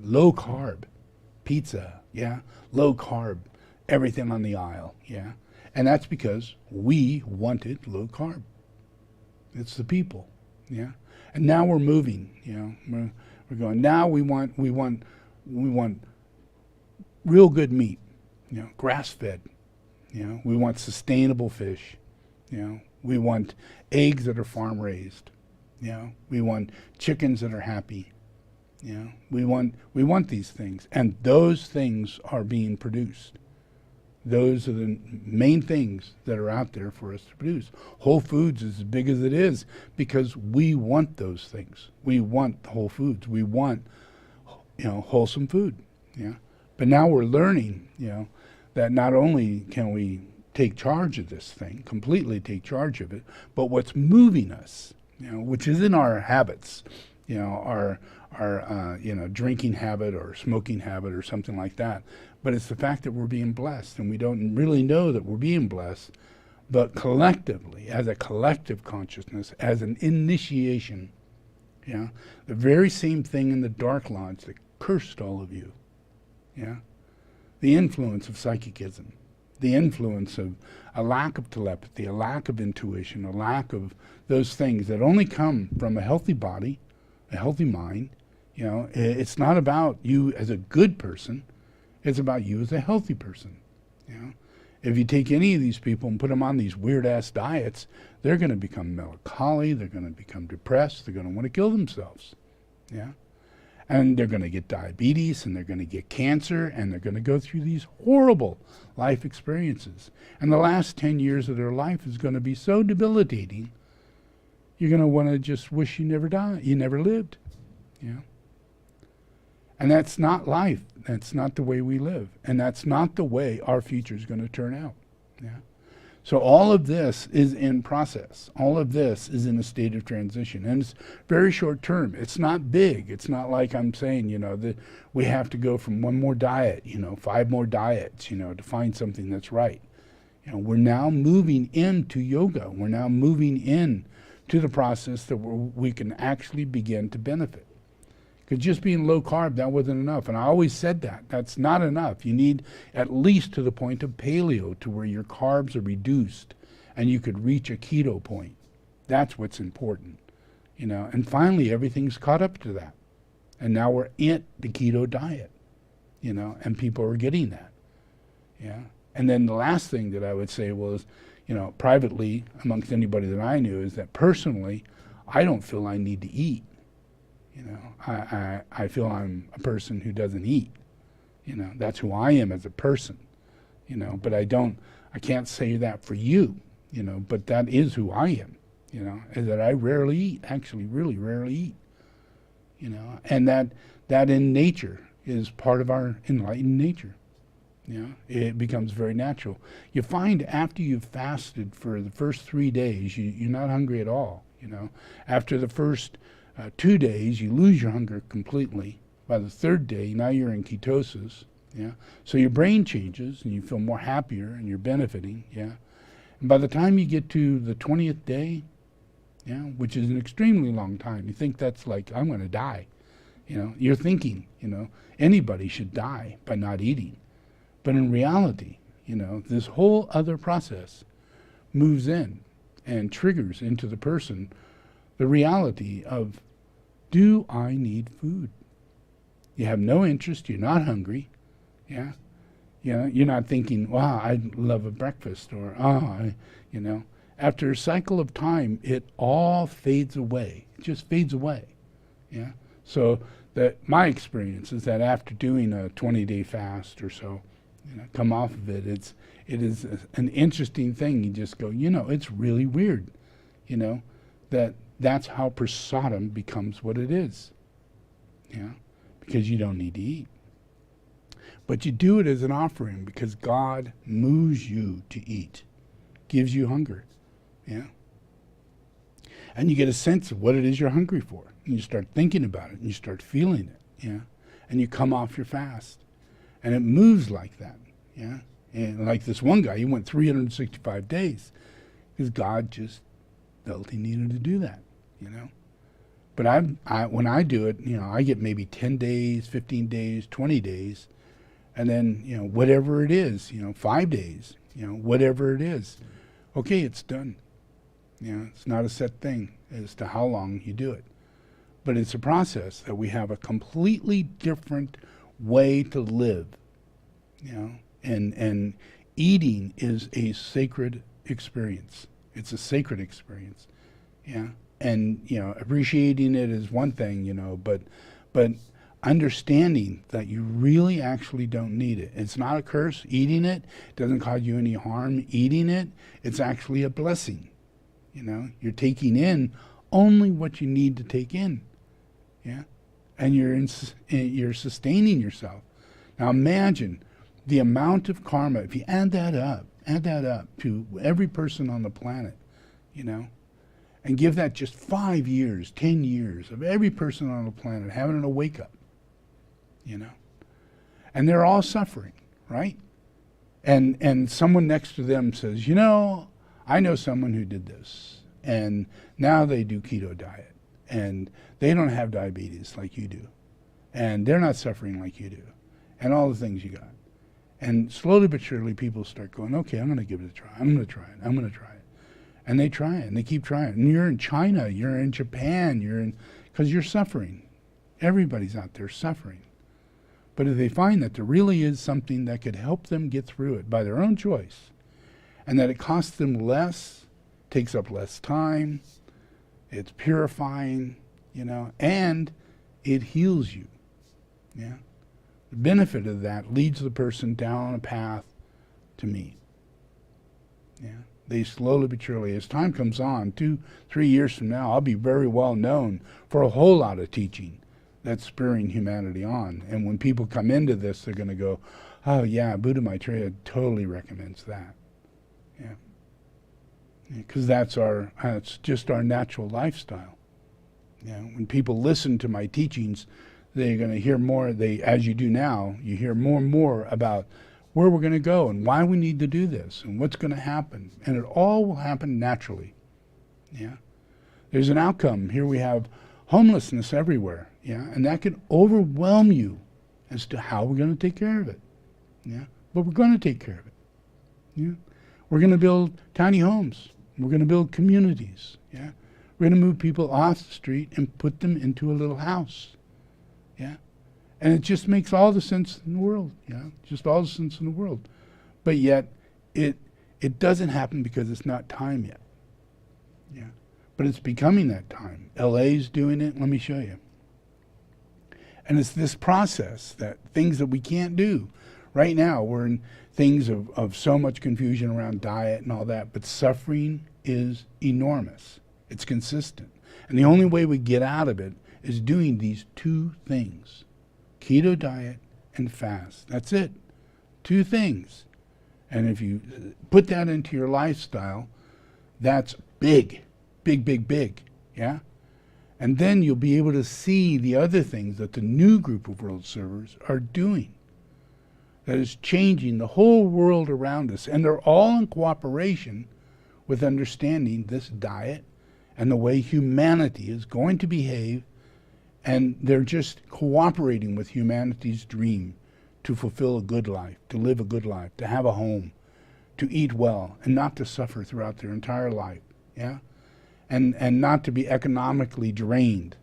low carb, pizza, yeah, low carb, everything on the aisle, yeah, and that's because we wanted low carb. It's the people, yeah, and now we're moving, we're going. Now we want real good meat, grass-fed. We want sustainable fish. We want eggs that are farm-raised. We want chickens that are happy. We want these things, and those things are being produced. Those are the main things that are out there for us to produce. Whole Foods is as big as it is because we want those things. We want whole foods. We want, wholesome food. Yeah. But now we're learning, that not only can we take charge of this thing, completely take charge of it, but what's moving us, which is in our habits, our drinking habit or smoking habit or something like that. But it's the fact that we're being blessed, and we don't really know that we're being blessed, but collectively, as a collective consciousness, as an initiation, the very same thing in the Dark Lodge that cursed all of you. Yeah, the influence of psychicism, the influence of a lack of telepathy, a lack of intuition, a lack of those things that only come from a healthy body, a healthy mind. It's not about you as a good person, it's about you as a healthy person. If you take any of these people and put them on these weird-ass diets, they're going to become melancholy, they're going to become depressed, they're going to want to kill themselves. Yeah. And they're going to get diabetes, and they're going to get cancer, and they're going to go through these horrible life experiences. And the last 10 years of their life is going to be so debilitating, you're going to want to just wish you never died, you never lived. And that's not life. That's not the way we live. And that's not the way our future is going to turn out. Yeah. So all of this is in process. All of this is in a state of transition. And it's very short term. It's not big. It's not like I'm saying, that we have to go from one more diet, 5 more diets, to find something that's right. We're now moving into yoga. We're now moving in to the process that we can actually begin to benefit. Because just being low carb, that wasn't enough. And I always said that. That's not enough. You need at least to the point of paleo, to where your carbs are reduced and you could reach a keto point. That's what's important. And finally everything's caught up to that. And now we're in the keto diet, and people are getting that. Yeah. And then the last thing that I would say was, privately amongst anybody that I knew, is that personally, I don't feel I need to eat. I feel I'm a person who doesn't eat. That's who I am as a person. But I can't say that for you. But that is who I am. Is that I rarely eat. Actually, really rarely eat. And that in nature is part of our enlightened nature. It becomes very natural. You find after you've fasted for the first 3 days, you're not hungry at all. After the first 2 days, you lose your hunger completely. By the third day, now you're in ketosis. Yeah. So your brain changes and you feel more happier and you're benefiting. Yeah. And by the time you get to the 20th day, which is an extremely long time, you think that's like, I'm going to die. You're thinking, anybody should die by not eating. But in reality, this whole other process moves in and triggers into the person the reality of, do I need food? You have no interest, you're not hungry. Yeah. You're not thinking, wow, I'd love a breakfast, or, after a cycle of time, it all fades away. It just fades away. Yeah. So my experience is that after doing a 20-day fast or so, come off of it, it is an interesting thing. You just go, it's really weird, that's how prasadam becomes what it is. Yeah. Because you don't need to eat. But you do it as an offering because God moves you to eat, gives you hunger. Yeah. And you get a sense of what it is you're hungry for. And you start thinking about it and you start feeling it. Yeah. And you come off your fast. And it moves like that. Yeah. And like this one guy, he went 365 days because God just felt he needed to do that, But when I do it, I get maybe 10 days, 15 days, 20 days, and then, whatever it is, 5 days, whatever it is. Okay, it's done. It's not a set thing as to how long you do it. But it's a process that we have a completely different way to live, and eating is a sacred experience. It's a sacred experience, yeah. And, appreciating it is one thing, but understanding that you really actually don't need it. It's not a curse. Eating it doesn't cause you any harm. Eating it, it's actually a blessing. You're taking in only what you need to take in, yeah. And you're sustaining yourself. Now imagine the amount of karma, if you add that up to every person on the planet, and give that just 5 years, 10 years of every person on the planet having a wake up, and they're all suffering, right? And someone next to them says, I know someone who did this, and now they do keto diet, and they don't have diabetes like you do, and they're not suffering like you do, and all the things you got. And slowly but surely people start going, okay, I'm going to give it a try. I'm going to try it. I'm going to try it. And they try it, and they keep trying it. And you're in China, you're in Japan, because you're suffering. Everybody's out there suffering. But if they find that there really is something that could help them get through it by their own choice, and that it costs them less, takes up less time, it's purifying, and it heals you. Yeah. The benefit of that leads the person down a path to me. Yeah. They slowly but surely, as time comes on, 2-3 years from now, I'll be very well known for a whole lot of teaching that's spurring humanity on. And when people come into this, they're going to go, oh yeah, Buddha Maitreya totally recommends that. Yeah. Because that's just our natural lifestyle. Yeah. When people listen to my teachings, they're going to hear more, as you do now, you hear more and more about where we're going to go and why we need to do this and what's going to happen. And it all will happen naturally. Yeah. There's an outcome. Here we have homelessness everywhere, yeah, and that can overwhelm you as to how we're going to take care of it, yeah, but we're going to take care of it, yeah. We're going to build tiny homes. We're going to build communities, yeah. We're going to move people off the street and put them into a little house, yeah. And it just makes all the sense in the world, yeah, just all the sense in the world. But yet, it doesn't happen because it's not time yet, yeah. But it's becoming that time. LA's doing it. Let me show you. And it's this process, that things that we can't do. Right now, we're in things of so much confusion around diet and all that, but suffering is enormous. It's consistent. And the only way we get out of it is doing these two things: keto diet and fast. That's it. Two things. And if you put that into your lifestyle, that's big. Big, big, big, yeah? And then you'll be able to see the other things that the new group of world servers are doing. That is changing the whole world around us. And they're all in cooperation with understanding this diet and the way humanity is going to behave. And they're just cooperating with humanity's dream to fulfill a good life, to live a good life, to have a home, to eat well, and not to suffer throughout their entire life, yeah? And not to be economically drained,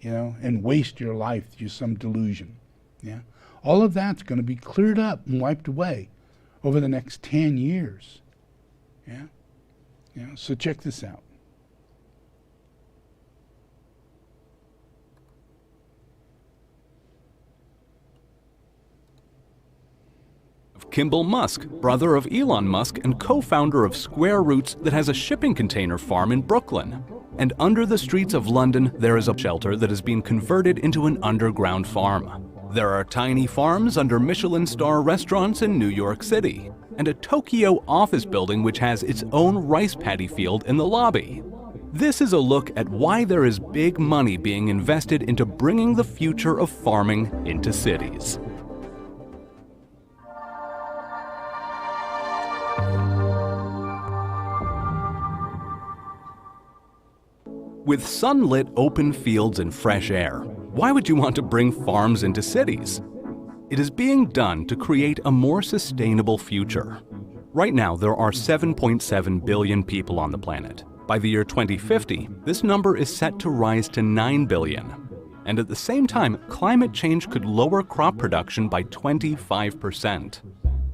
you know, and waste your life through some delusion, yeah? All of that's going to be cleared up and wiped away over the next 10 years, yeah? Yeah, so check this out. Kimball Musk, brother of Elon Musk and co-founder of Square Roots, that has a shipping container farm in Brooklyn. And under the streets of London, there is a shelter that has been converted into an underground farm. There are tiny farms under Michelin star restaurants in New York City, and a Tokyo office building which has its own rice paddy field in the lobby. This is a look at why there is big money being invested into bringing the future of farming into cities. With sunlit open fields and fresh air, why would you want to bring farms into cities? It is being done to create a more sustainable future. Right now, there are 7.7 billion people on the planet. By the year 2050, this number is set to rise to 9 billion. And at the same time, climate change could lower crop production by 25%.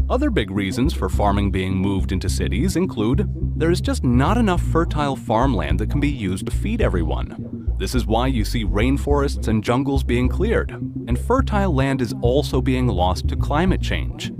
Other big reasons for farming being moved into cities include there is just not enough fertile farmland that can be used to feed everyone. This is why you see rainforests and jungles being cleared, and fertile land is also being lost to climate change.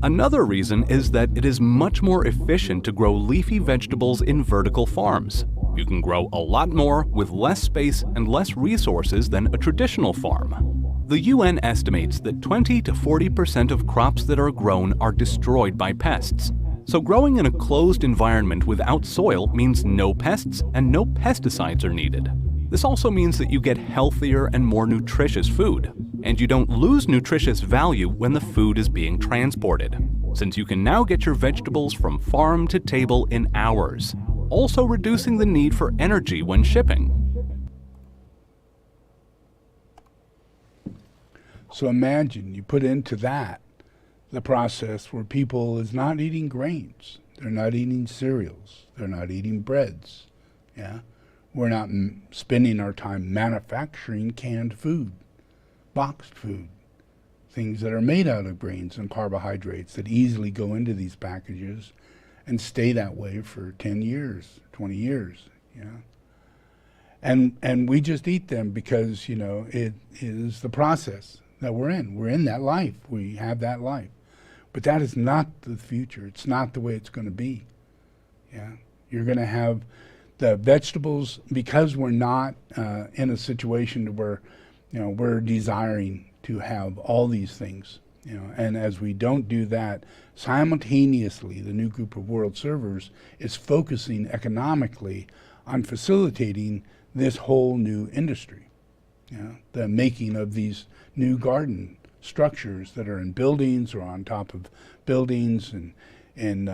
Another reason is that it is much more efficient to grow leafy vegetables in vertical farms. You can grow a lot more with less space and less resources than a traditional farm. The UN estimates that 20 to 40% of crops that are grown are destroyed by pests. So growing in a closed environment without soil means no pests and no pesticides are needed. This also means that you get healthier and more nutritious food, and you don't lose nutritious value when the food is being transported, since you can now get your vegetables from farm to table in hours, also reducing the need for energy when shipping. So imagine you put into that the process where people is not eating grains, they're not eating cereals, they're not eating breads, yeah? We're not spending our time manufacturing canned food, boxed food, things that are made out of grains and carbohydrates that easily go into these packages and stay that way for 10 years, 20 years, yeah? And we just eat them because, you know, it is the process that we're in. We're in that life. We have that life. But that is not the future. It's not the way it's going to be. Yeah, you're going to have the vegetables, because we're not in a situation where, you know, we're desiring to have all these things, you know, and as we don't do that, simultaneously, the new group of world servers is focusing economically on facilitating this whole new industry, you know, the making of these new garden structures that are in buildings or on top of buildings and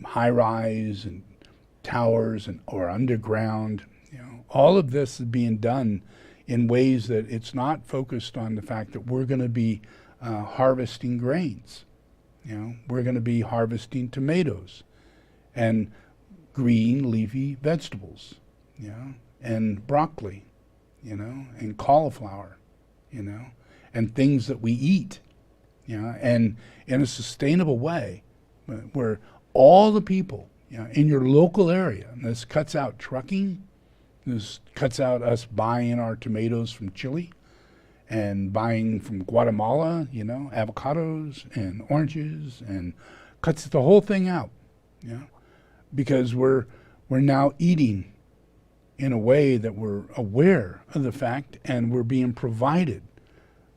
high-rise and towers and or underground. You know, all of this is being done in ways that it's not focused on the fact that we're going to be harvesting grains. We're going to be harvesting tomatoes and green leafy vegetables, and broccoli, and cauliflower, and things that we eat, and in a sustainable way, where all the people, in your local area, and this cuts out trucking, this cuts out us buying our tomatoes from Chile and buying from Guatemala, avocados and oranges, and cuts the whole thing out, because we're now eating in a way that we're aware of the fact, and we're being provided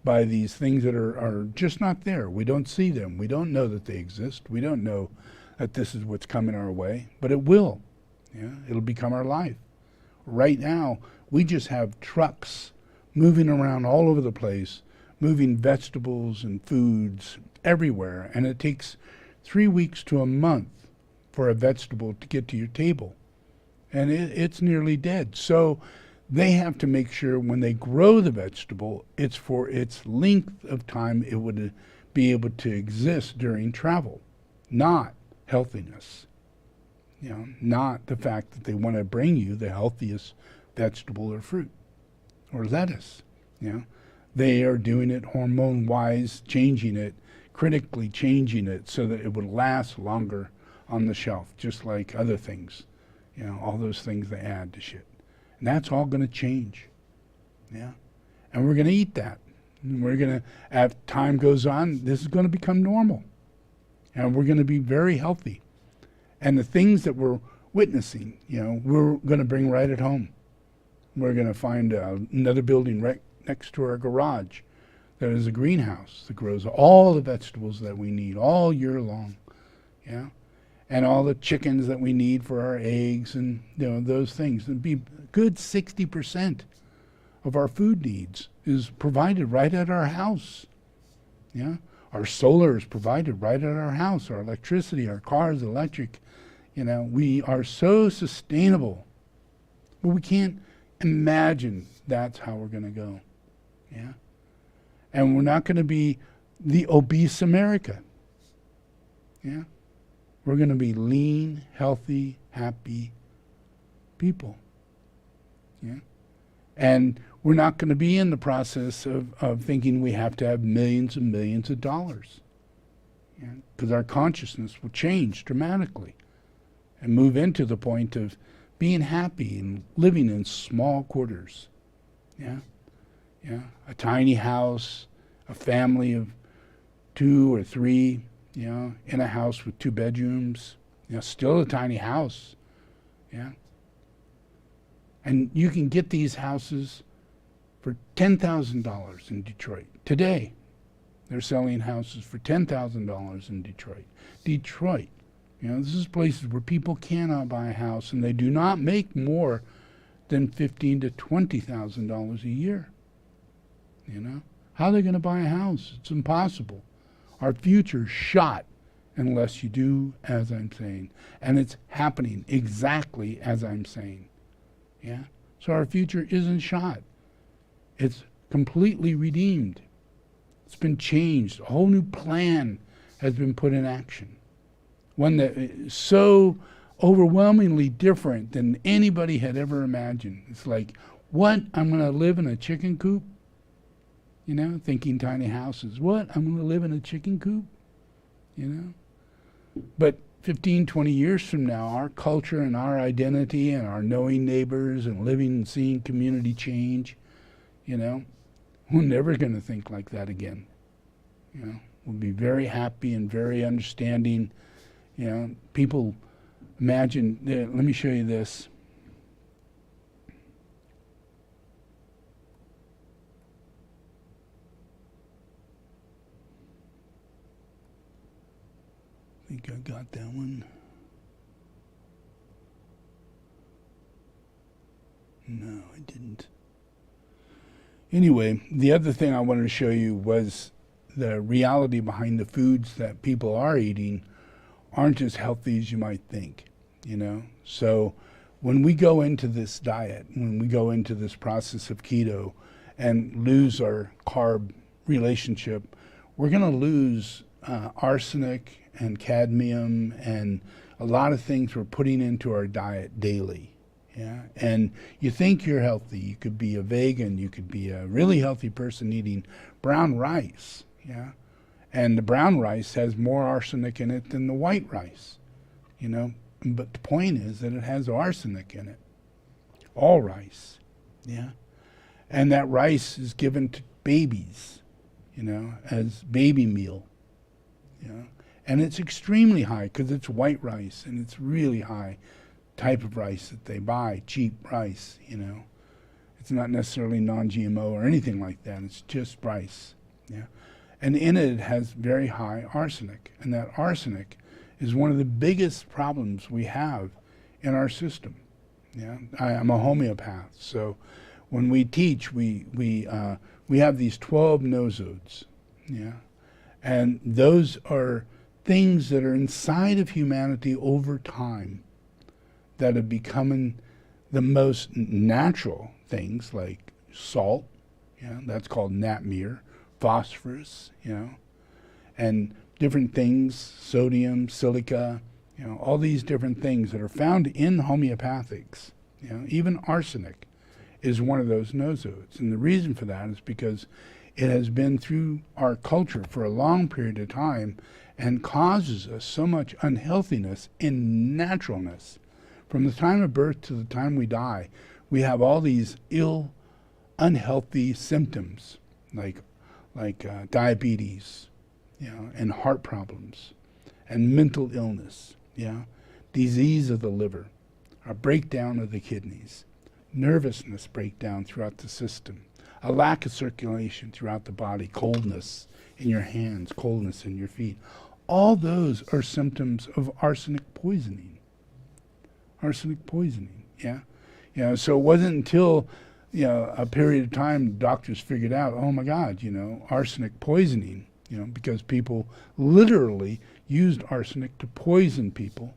by these things that are just not there. We don't see them. We don't know that they exist. We don't know that this is what's coming our way, but it will. It'll become our life. Right now, we just have trucks moving around all over the place, moving vegetables and foods everywhere, and it takes 3 weeks to a month for a vegetable to get to your table, and it's nearly dead. So they have to make sure when they grow the vegetable, it's for its length of time it would be able to exist during travel, not healthiness. Not the fact that they want to bring you the healthiest vegetable or fruit or lettuce. They are doing it hormone-wise, changing it, critically changing it so that it would last longer on the shelf, just like other things, all those things they add to shit. And that's all going to change. And we're going to eat that. And we're going to, as time goes on, this is going to become normal. And we're going to be very healthy. And the things that we're witnessing, we're going to bring right at home. We're going to find another building right next to our garage that is a greenhouse that grows all the vegetables that we need all year long. And all the chickens that we need for our eggs and those things. It'd be a good 60% of our food needs is provided right at our house. Our solar is provided right at our house. Our electricity, our cars, electric. We are so sustainable, but we can't imagine that's how we're going to go. And we're not going to be the obese America. We're going to be lean, healthy, happy people. And we're not going to be in the process of thinking we have to have millions and millions of dollars. Because our consciousness will change dramatically and move into the point of being happy and living in small quarters. A tiny house, a family of 2 or 3, in a house with 2 bedrooms, still a tiny house. And you can get these houses for $10,000 in Detroit. Today, they're selling houses for $10,000 in Detroit. Detroit, this is places where people cannot buy a house, and they do not make more than $15,000 to $20,000 a year. How are they going to buy a house? It's impossible. Our future's shot unless you do as I'm saying. And it's happening exactly as I'm saying. So our future isn't shot. It's completely redeemed. It's been changed. A whole new plan has been put in action. One that is so overwhelmingly different than anybody had ever imagined. It's like, what? I'm going to live in a chicken coop? Thinking tiny houses. What? I'm going to live in a chicken coop? But 15, 20 years from now, our culture and our identity and our knowing neighbors and living and seeing community change, we're never going to think like that again. We'll be very happy and very understanding. People imagine, let me show you this. I think I got that one. No, I didn't. Anyway, the other thing I wanted to show you was the reality behind the foods that people are eating aren't as healthy as you might think, So when we go into this diet, when we go into this process of keto and lose our carb relationship, we're going to lose arsenic and cadmium and a lot of things we're putting into our diet daily. Yeah, and you think you're healthy. You could be a vegan. You could be a really healthy person eating brown rice. Yeah, and the brown rice has more arsenic in it than the white rice. You know, but the point is that it has arsenic in it. All rice. Yeah, and that rice is given to babies, you know, as baby meal. You know, and it's extremely high because it's white rice and it's really high type of rice that they buy, cheap rice, you know. It's not necessarily non-GMO or anything like that. It's just rice, yeah. And in it has very high arsenic, and that arsenic is one of the biggest problems we have in our system. Yeah, I'm a homeopath, so when we teach, we have these 12 nosodes, yeah, and those are things that are inside of humanity over time that have become the most natural things, like salt, yeah, that's called natmir, phosphorus, you know, and different things, sodium, silica, you know, all these different things that are found in homeopathics. You know, even arsenic is one of those nosodes, and the reason for that is because it has been through our culture for a long period of time and causes us so much unhealthiness in naturalness. From the time of birth to the time we die, we have all these unhealthy symptoms like diabetes, you know, and heart problems, and mental illness, yeah, disease of the liver, a breakdown of the kidneys, nervousness breakdown throughout the system, a lack of circulation throughout the body, coldness in your hands, coldness in your feet. All those are symptoms of arsenic poisoning. Arsenic poisoning, yeah. You know, so it wasn't until, you know, a period of time doctors figured out, oh my God, you know, arsenic poisoning, you know, because people literally used arsenic to poison people,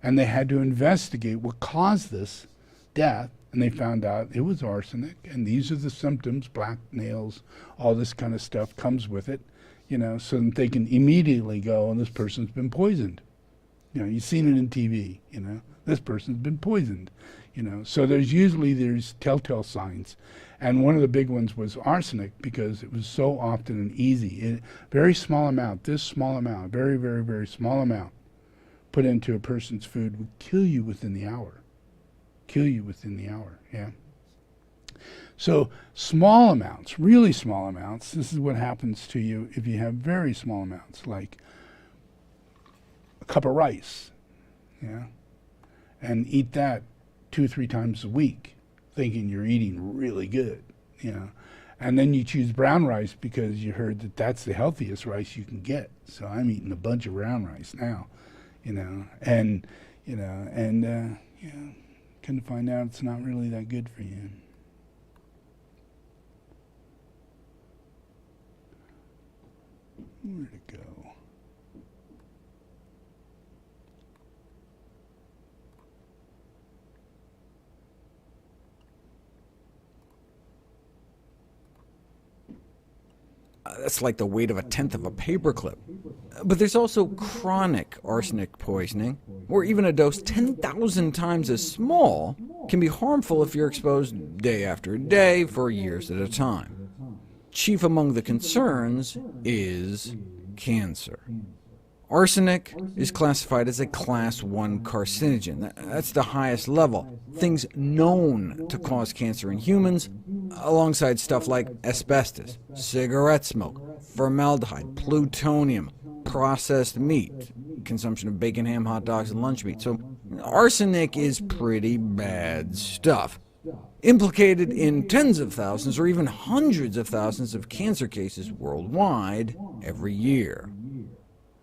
and they had to investigate what caused this death, and they found out it was arsenic, and these are the symptoms, black nails, all this kind of stuff comes with it, you know, so that they can immediately go, and this person's been poisoned. You know, you've seen it in TV, you know, this person's been poisoned, you know. So there's telltale signs. And one of the big ones was arsenic, because it was so often and easy. Very small amount, this small amount, very, very, very small amount put into a person's food would kill you within the hour. Kill you within the hour, yeah. So small amounts, really small amounts, this is what happens to you if you have very small amounts, like a cup of rice, yeah, and eat that 2 or 3 times a week, thinking you're eating really good, you know. And then you choose brown rice because you heard that that's the healthiest rice you can get. So I'm eating a bunch of brown rice now, you know, and come to find out it's not really that good for you. Where'd it go? That's like the weight of a tenth of a paperclip. But there's also chronic arsenic poisoning, where even a dose 10,000 times as small can be harmful if you're exposed day after day for years at a time. Chief among the concerns is cancer. Arsenic is classified as a Class 1 carcinogen. That's the highest level. Things known to cause cancer in humans, alongside stuff like asbestos, cigarette smoke, formaldehyde, plutonium, processed meat, consumption of bacon, ham, hot dogs, and lunch meat. So arsenic is pretty bad stuff, implicated in tens of thousands or even hundreds of thousands of cancer cases worldwide every year.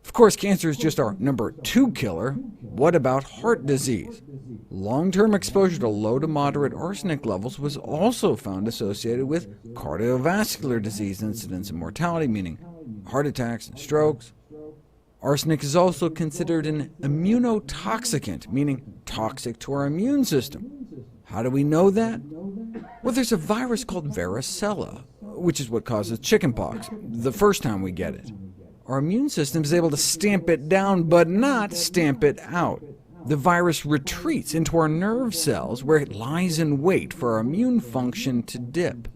Of course, cancer is just our number 2 killer. What about heart disease? Long-term exposure to low to moderate arsenic levels was also found associated with cardiovascular disease incidence and mortality, meaning heart attacks and strokes. Arsenic is also considered an immunotoxicant, meaning toxic to our immune system. How do we know that? Well, there's a virus called varicella, which is what causes chickenpox the first time we get it. Our immune system is able to stamp it down, but not stamp it out. The virus retreats into our nerve cells, where it lies in wait for our immune function to dip.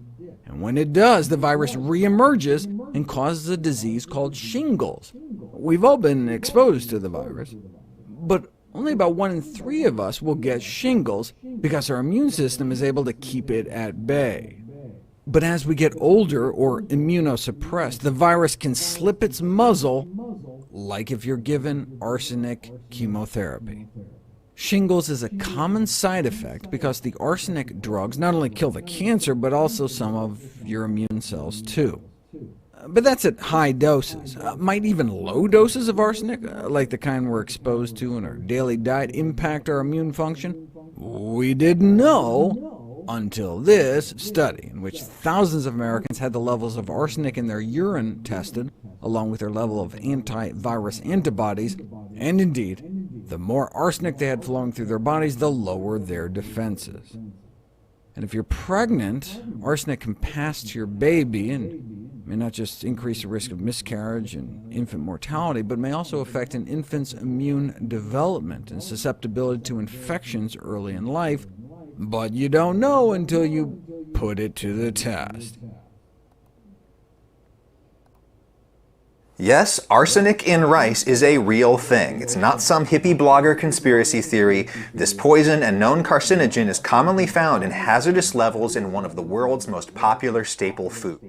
And when it does, the virus reemerges and causes a disease called shingles. We've all been exposed to the virus, but only about 1 in 3 of us will get shingles because our immune system is able to keep it at bay. But as we get older or immunosuppressed, the virus can slip its muzzle, like if you're given arsenic chemotherapy. Shingles is a common side effect because the arsenic drugs not only kill the cancer, but also some of your immune cells too. But that's at high doses. Might even low doses of arsenic, like the kind we're exposed to in our daily diet, impact our immune function? We didn't know until this study, in which thousands of Americans had the levels of arsenic in their urine tested, along with their level of antivirus antibodies, and indeed, the more arsenic they had flowing through their bodies, the lower their defenses. And if you're pregnant, arsenic can pass to your baby and may not just increase the risk of miscarriage and infant mortality, but may also affect an infant's immune development and susceptibility to infections early in life, but you don't know until you put it to the test. Yes, arsenic in rice is a real thing. It's not some hippie blogger conspiracy theory. This poison and known carcinogen is commonly found in hazardous levels in one of the world's most popular staple foods.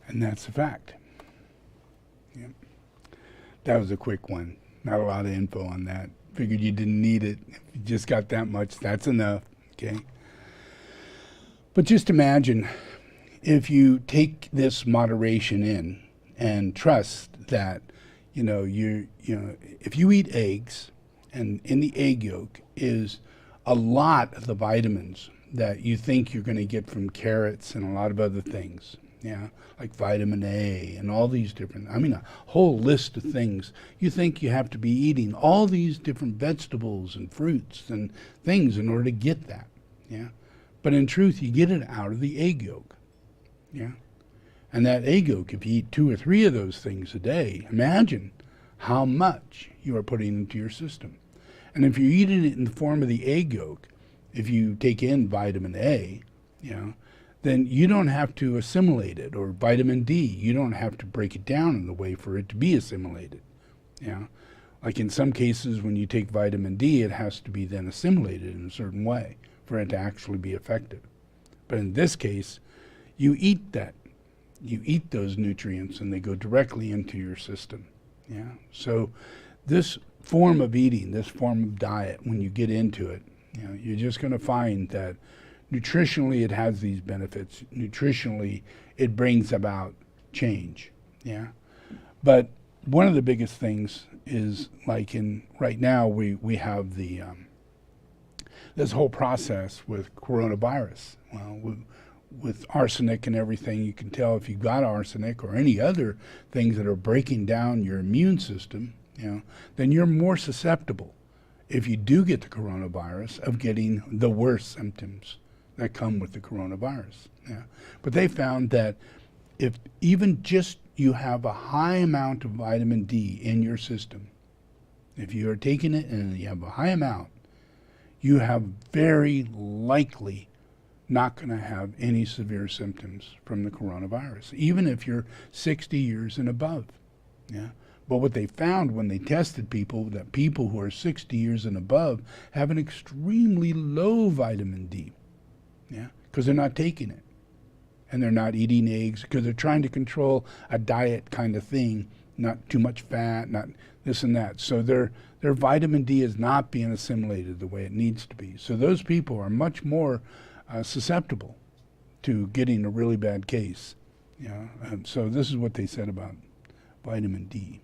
And that's a fact. Yep. That was a quick one. Not a lot of info on that. Figured you didn't need it. If you just got that much, that's enough. Okay. But just imagine if you take this moderation in and trust that, if you eat eggs, and in the egg yolk is a lot of the vitamins that you think you're going to get from carrots and a lot of other things. Yeah, like vitamin A and all these different, a whole list of things. You think you have to be eating all these different vegetables and fruits and things in order to get that. Yeah, but in truth, you get it out of the egg yolk. Yeah, and that egg yolk, if you eat 2 or 3 of those things a day, imagine how much you are putting into your system. And if you're eating it in the form of the egg yolk, if you take in vitamin A, then you don't have to assimilate it, or vitamin D. You don't have to break it down in the way for it to be assimilated. Yeah, like in some cases when you take vitamin D, it has to be then assimilated in a certain way for it to actually be effective. But in this case, you eat that. You eat those nutrients and they go directly into your system. Yeah. So this form of eating, this form of diet, when you get into it, you're just going to find that nutritionally, it has these benefits. Nutritionally, it brings about change. Yeah, but one of the biggest things is like right now we have the this whole process with coronavirus. Well, with arsenic and everything, you can tell if you've got arsenic or any other things that are breaking down your immune system. Then you're more susceptible, if you do get the coronavirus, of getting the worst symptoms that come with the coronavirus. Yeah. But they found that if even just you have a high amount of vitamin D in your system, if you are taking it and you have a high amount, you have very likely not going to have any severe symptoms from the coronavirus, even if you're 60 years and above. Yeah. But what they found when they tested people, that people who are 60 years and above have an extremely low vitamin D. Yeah, because they're not taking it, and they're not eating eggs, because they're trying to control a diet kind of thing, not too much fat, not this and that. So their vitamin D is not being assimilated the way it needs to be. So those people are much more susceptible to getting a really bad case. Yeah, so this is what they said about vitamin D.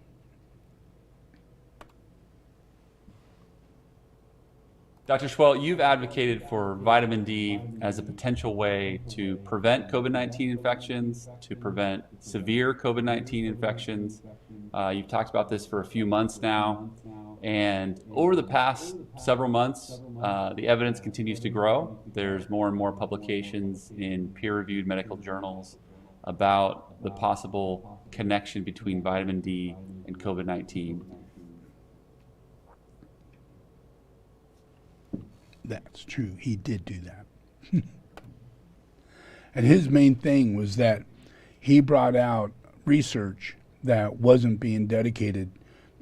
Dr. Schwell, you've advocated for vitamin D as a potential way to prevent COVID-19 infections, to prevent severe COVID-19 infections. You've talked about this for a few months now. And over the past several months, the evidence continues to grow. There's more and more publications in peer-reviewed medical journals about the possible connection between vitamin D and COVID-19. That's true. He did do that. And his main thing was that he brought out research that wasn't being dedicated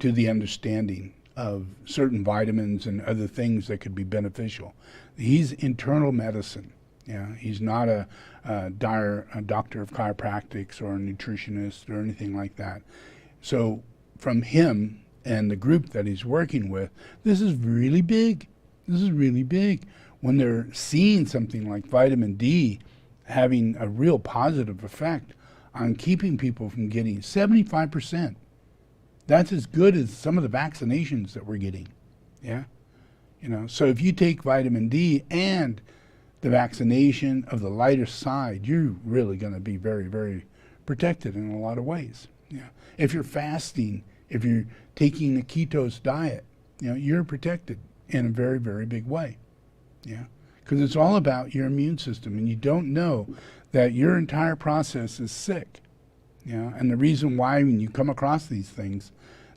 to the understanding of certain vitamins and other things that could be beneficial. He's internal medicine. Yeah, he's not a doctor of chiropractics or a nutritionist or anything like that. So from him and the group that he's working with, this is really big. This is really big. When they're seeing something like vitamin D having a real positive effect on keeping people from getting 75%. That's as good as some of the vaccinations that we're getting. Yeah. You know, so if you take vitamin D and the vaccination of the lighter side, you're really going to be very, very protected in a lot of ways. Yeah. If you're fasting, if you're taking a ketose diet, you know, you're protected in a very, very big way. Yeah. Because it's all about your immune system, and you don't know that your entire process is sick. Yeah. And the reason why when you come across these things,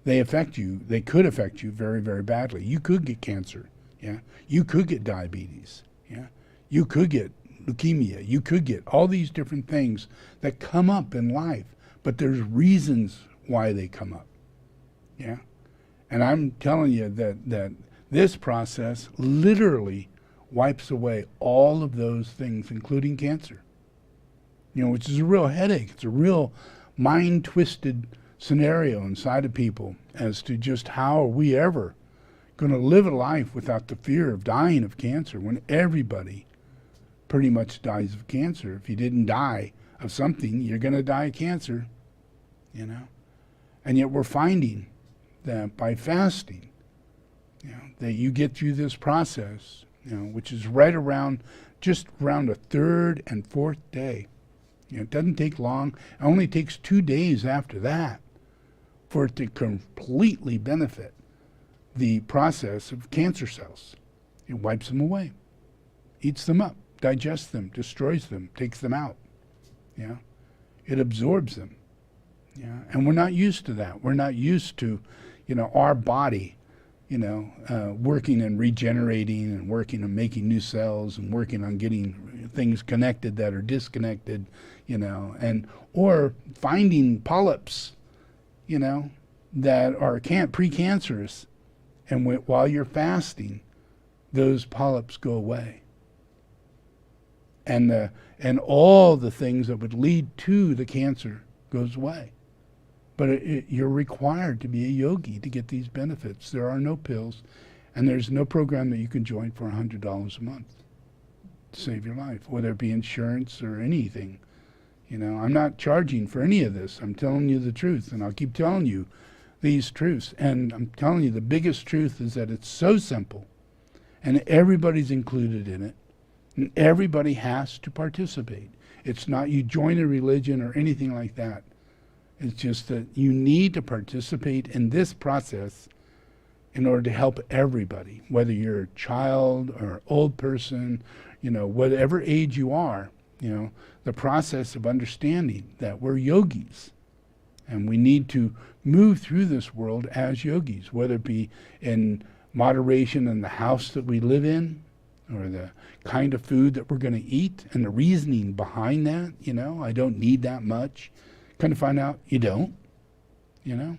they could affect you very, very badly. You could get cancer. Yeah. You could get diabetes. Yeah. You could get leukemia. You could get all these different things that come up in life, but there's reasons why they come up. Yeah. And I'm telling you that this process literally wipes away all of those things, including cancer. You know, which is a real headache. It's a real mind-twisted scenario inside of people as to just how are we ever going to live a life without the fear of dying of cancer when everybody pretty much dies of cancer. If you didn't die of something, you're going to die of cancer, you know. And yet we're finding that by fasting, you know, that you get through this process, you know, which is right around, just around the third and fourth day. You know, it doesn't take long. It only takes 2 days after that for it to completely benefit the process of cancer cells. It wipes them away, eats them up, digests them, destroys them, takes them out. Yeah, it absorbs them. Yeah, and we're not used to that. We're not used to, you know, our body, you know, working and regenerating and working on making new cells and working on getting things connected that are disconnected, you know, and or finding polyps, you know, that are precancerous, and while you're fasting, those polyps go away. And all the things that would lead to the cancer goes away. But you're required to be a yogi to get these benefits. There are no pills, and there's no program that you can join for $100 a month to save your life, whether it be insurance or anything. You know, I'm not charging for any of this. I'm telling you the truth, and I'll keep telling you these truths. And I'm telling you the biggest truth is that it's so simple, and everybody's included in it, and everybody has to participate. It's not you join a religion or anything like that. It's just that you need to participate in this process in order to help everybody, whether you're a child or an old person, you know, whatever age you are, you know, the process of understanding that we're yogis and we need to move through this world as yogis, whether it be in moderation in the house that we live in or the kind of food that we're going to eat and the reasoning behind that. You know, I don't need that much. Kind of find out you don't, you know,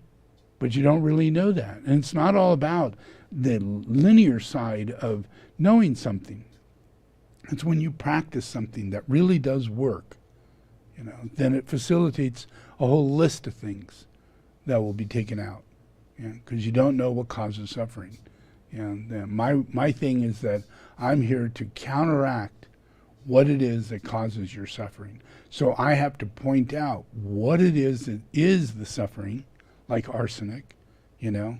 but you don't really know that. And it's not all about the linear side of knowing something. It's when you practice something that really does work, you know, then it facilitates a whole list of things that will be taken out, because you don't know what causes suffering. And my thing is that I'm here to counteract what it is that causes your suffering. So I have to point out what it is that is the suffering, like arsenic, you know,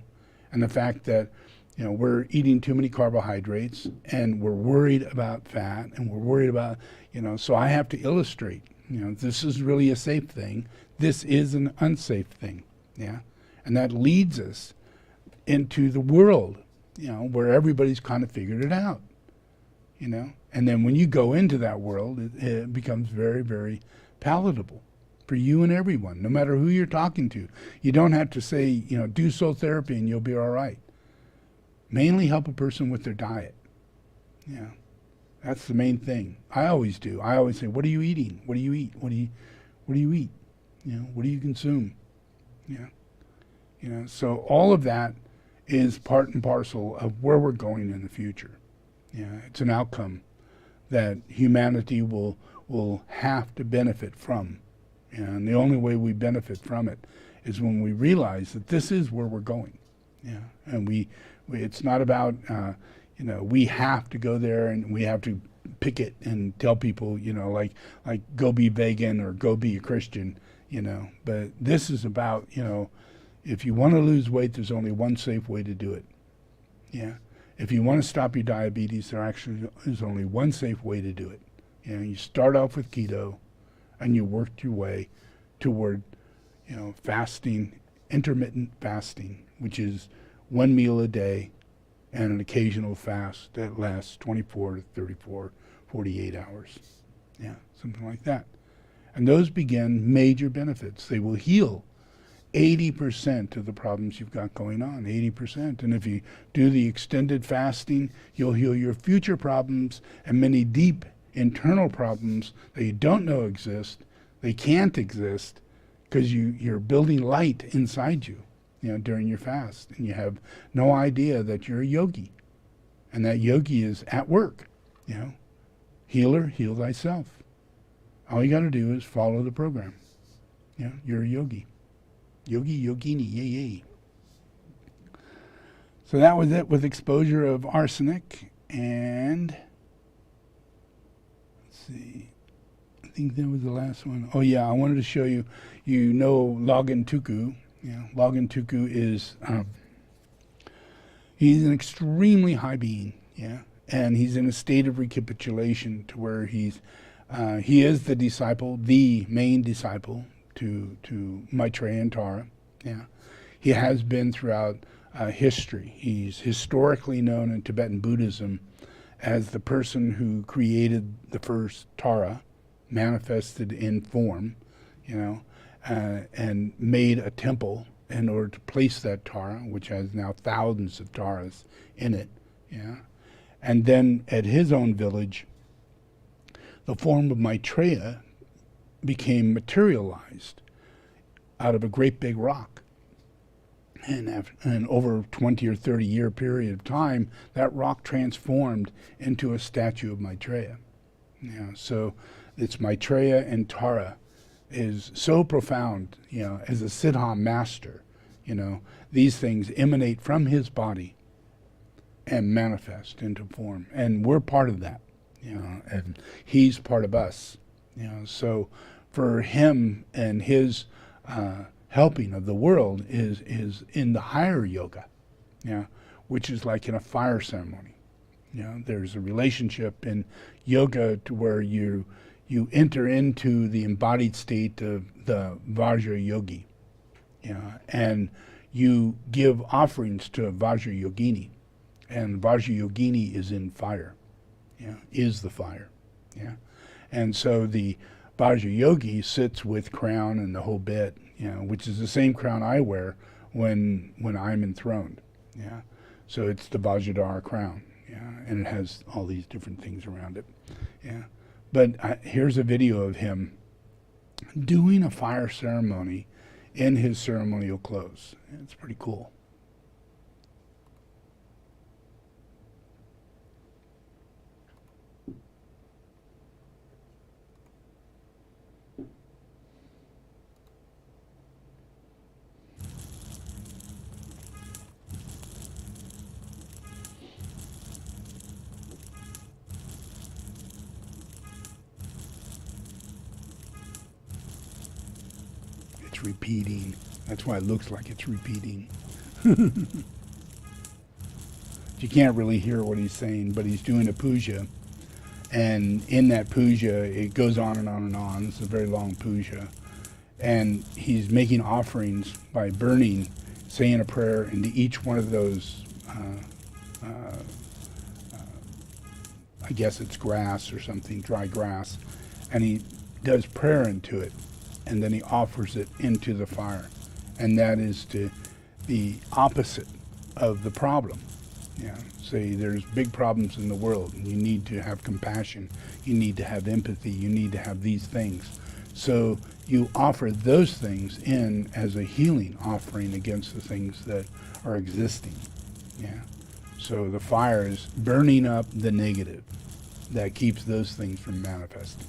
and the fact that You know, we're eating too many carbohydrates, and we're worried about fat, and we're worried about, you know, so I have to illustrate, you know, this is really a safe thing. This is an unsafe thing, yeah? And that leads us into the world, you know, where everybody's kind of figured it out, you know? And then when you go into that world, it becomes very, very palatable for you and everyone, no matter who you're talking to. You don't have to say, you know, do soul therapy and you'll be all right. Mainly help a person with their diet. Yeah, that's the main thing. I always do. I always say, what are you eating? What do you eat? What do you eat? You know, what do you consume? Yeah, you know. So all of that is part and parcel of where we're going in the future. Yeah, it's an outcome that humanity will have to benefit from. Yeah, and the only way we benefit from it is when we realize that this is where we're going. Yeah, and it's not about, you know, we have to go there and we have to picket and tell people, you know, like go be vegan or go be a Christian, you know. But this is about, you know, if you want to lose weight, there's only one safe way to do it. Yeah. If you want to stop your diabetes, there actually is only one safe way to do it. You know, you start off with keto and you work your way toward, you know, fasting, intermittent fasting, which is 1 meal a day and an occasional fast that lasts 24 to 34, 48 hours. Yeah, something like that. And those begin major benefits. They will heal 80% of the problems you've got going on, 80%. And if you do the extended fasting, you'll heal your future problems and many deep internal problems that you don't know exist. They can't exist because you're building light inside you, you know, during your fast, and you have no idea that you're a yogi, and that yogi is at work, you know. Healer, heal thyself. All you got to do is follow the program. You know, you're a yogi. Yogi, yogini, yay, yay. So that was it with exposure of arsenic, and let's see. I think that was the last one. Oh yeah, I wanted to show you, you know Logan Tuku. Yeah, Logan Tuku is, he's an extremely high being, yeah, and he's in a state of recapitulation to where he is the disciple, the main disciple to Maitreya and Tara, yeah. He has been throughout history. He's historically known in Tibetan Buddhism as the person who created the first Tara, manifested in form, you know, and made a temple in order to place that Tara, which has now thousands of Taras in it, yeah. And then at his own village, the form of Maitreya became materialized out of a great big rock. And over a 20 or 30 year period of time, that rock transformed into a statue of Maitreya. Yeah, so it's Maitreya and Tara is so profound, you know, as a Siddha master, you know, these things emanate from his body and manifest into form. And we're part of that, you know, and he's part of us, you know. So for him and his helping of the world is in the higher yoga, yeah, which is like in a fire ceremony. You know, there's a relationship in yoga to where you enter into the embodied state of the Vajra Yogi, you know, and you give offerings to Vajra Yogini, and Vajra Yogini is in fire, you know, is the fire, yeah, and so the Vajra Yogi sits with crown and the whole bit, you know, which is the same crown I wear when I'm enthroned, yeah, so it's the Vajradhara crown. Yeah, and it has all these different things around it. Yeah, but here's a video of him doing a fire ceremony in his ceremonial clothes. It's pretty cool. Repeating. That's why it looks like it's repeating. You can't really hear what he's saying, but he's doing a puja. And in that puja, it goes on and on and on. It's a very long puja. And he's making offerings by burning, saying a prayer into each one of those, I guess it's grass or something, dry grass. And he does prayer into it, and then he offers it into the fire. And that is the opposite of the problem. Yeah, say there's big problems in the world, and you need to have compassion, you need to have empathy, you need to have these things. So you offer those things in as a healing offering against the things that are existing. Yeah. So the fire is burning up the negative that keeps those things from manifesting.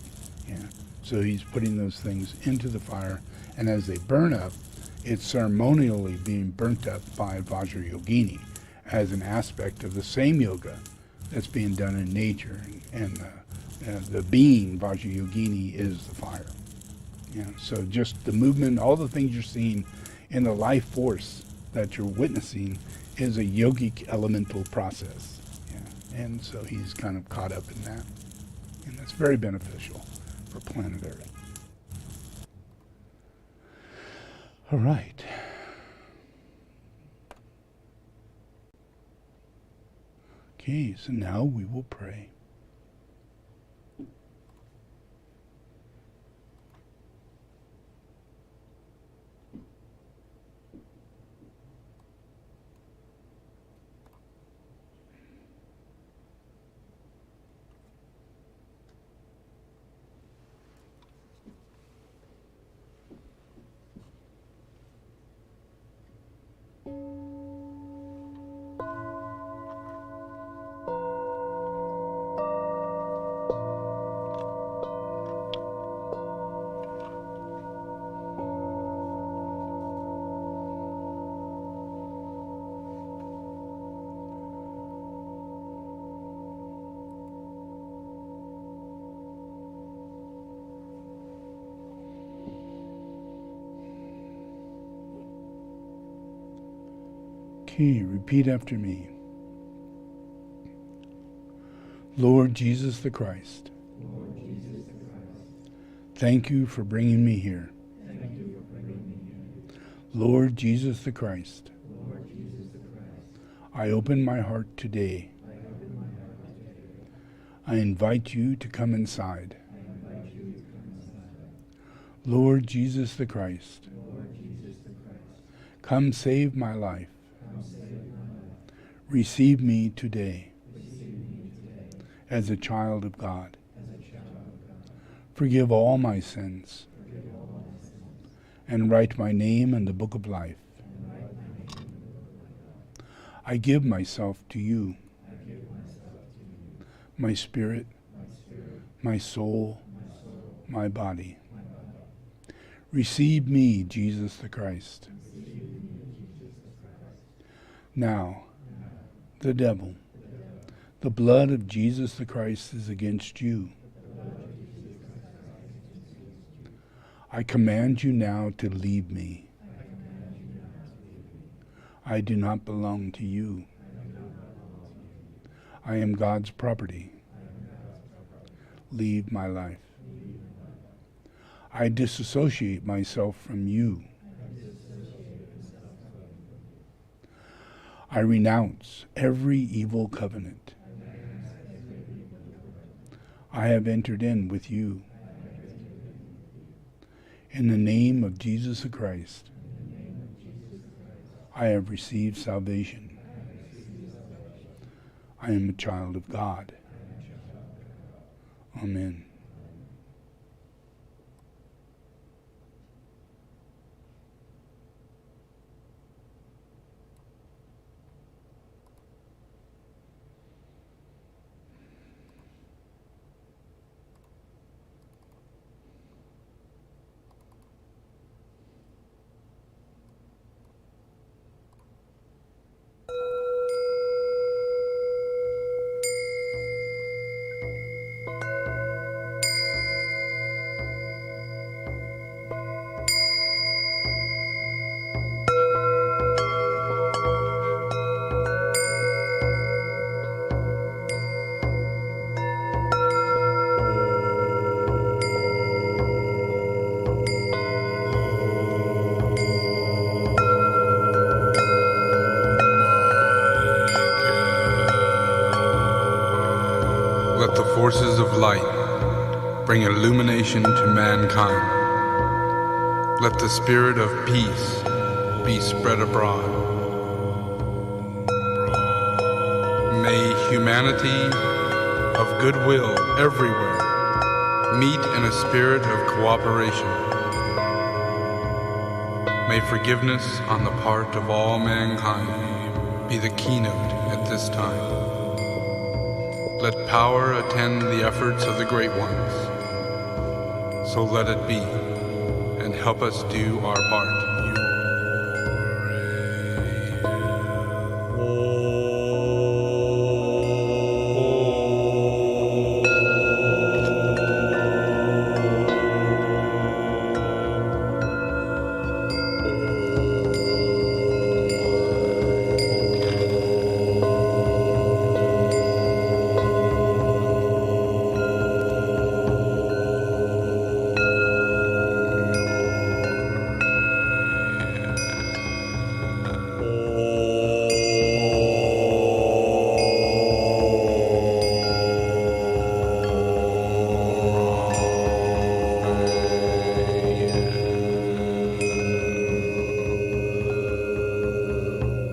Yeah. So he's putting those things into the fire, and as they burn up, it's ceremonially being burnt up by Vajrayogini as an aspect of the same yoga that's being done in nature. And the being Vajrayogini is the fire. Yeah, so just the movement, all the things you're seeing in the life force that you're witnessing is a yogic elemental process. Yeah, and so he's kind of caught up in that. And that's very beneficial for Planetary. All right. Okay, so now we will pray. Okay, repeat after me. Lord Jesus the Christ, thank you for bringing me here. Lord Jesus the Christ, I open my heart today. I invite you to come inside. Lord Jesus the Christ, come save my life. Receive me today as a child of God. Forgive all my sins and write my name in the book of life. I give myself to you, my spirit, my soul, my body. Receive me, Jesus the Christ. Now, the devil, the blood of Jesus the Christ is against you. I command you now to leave me. I do not belong to you. I am God's property. Leave my life. I disassociate myself from you. I renounce every evil covenant I have entered in with you. In the name of Jesus Christ, I have received salvation. I am a child of God. Amen. the forces of light bring illumination to mankind. Let the spirit of peace be spread abroad. May humanity of goodwill everywhere meet in a spirit of cooperation. May forgiveness on the part of all mankind be the keynote at this time. Let power attend the efforts of the great ones. So let it be, and help us do our part.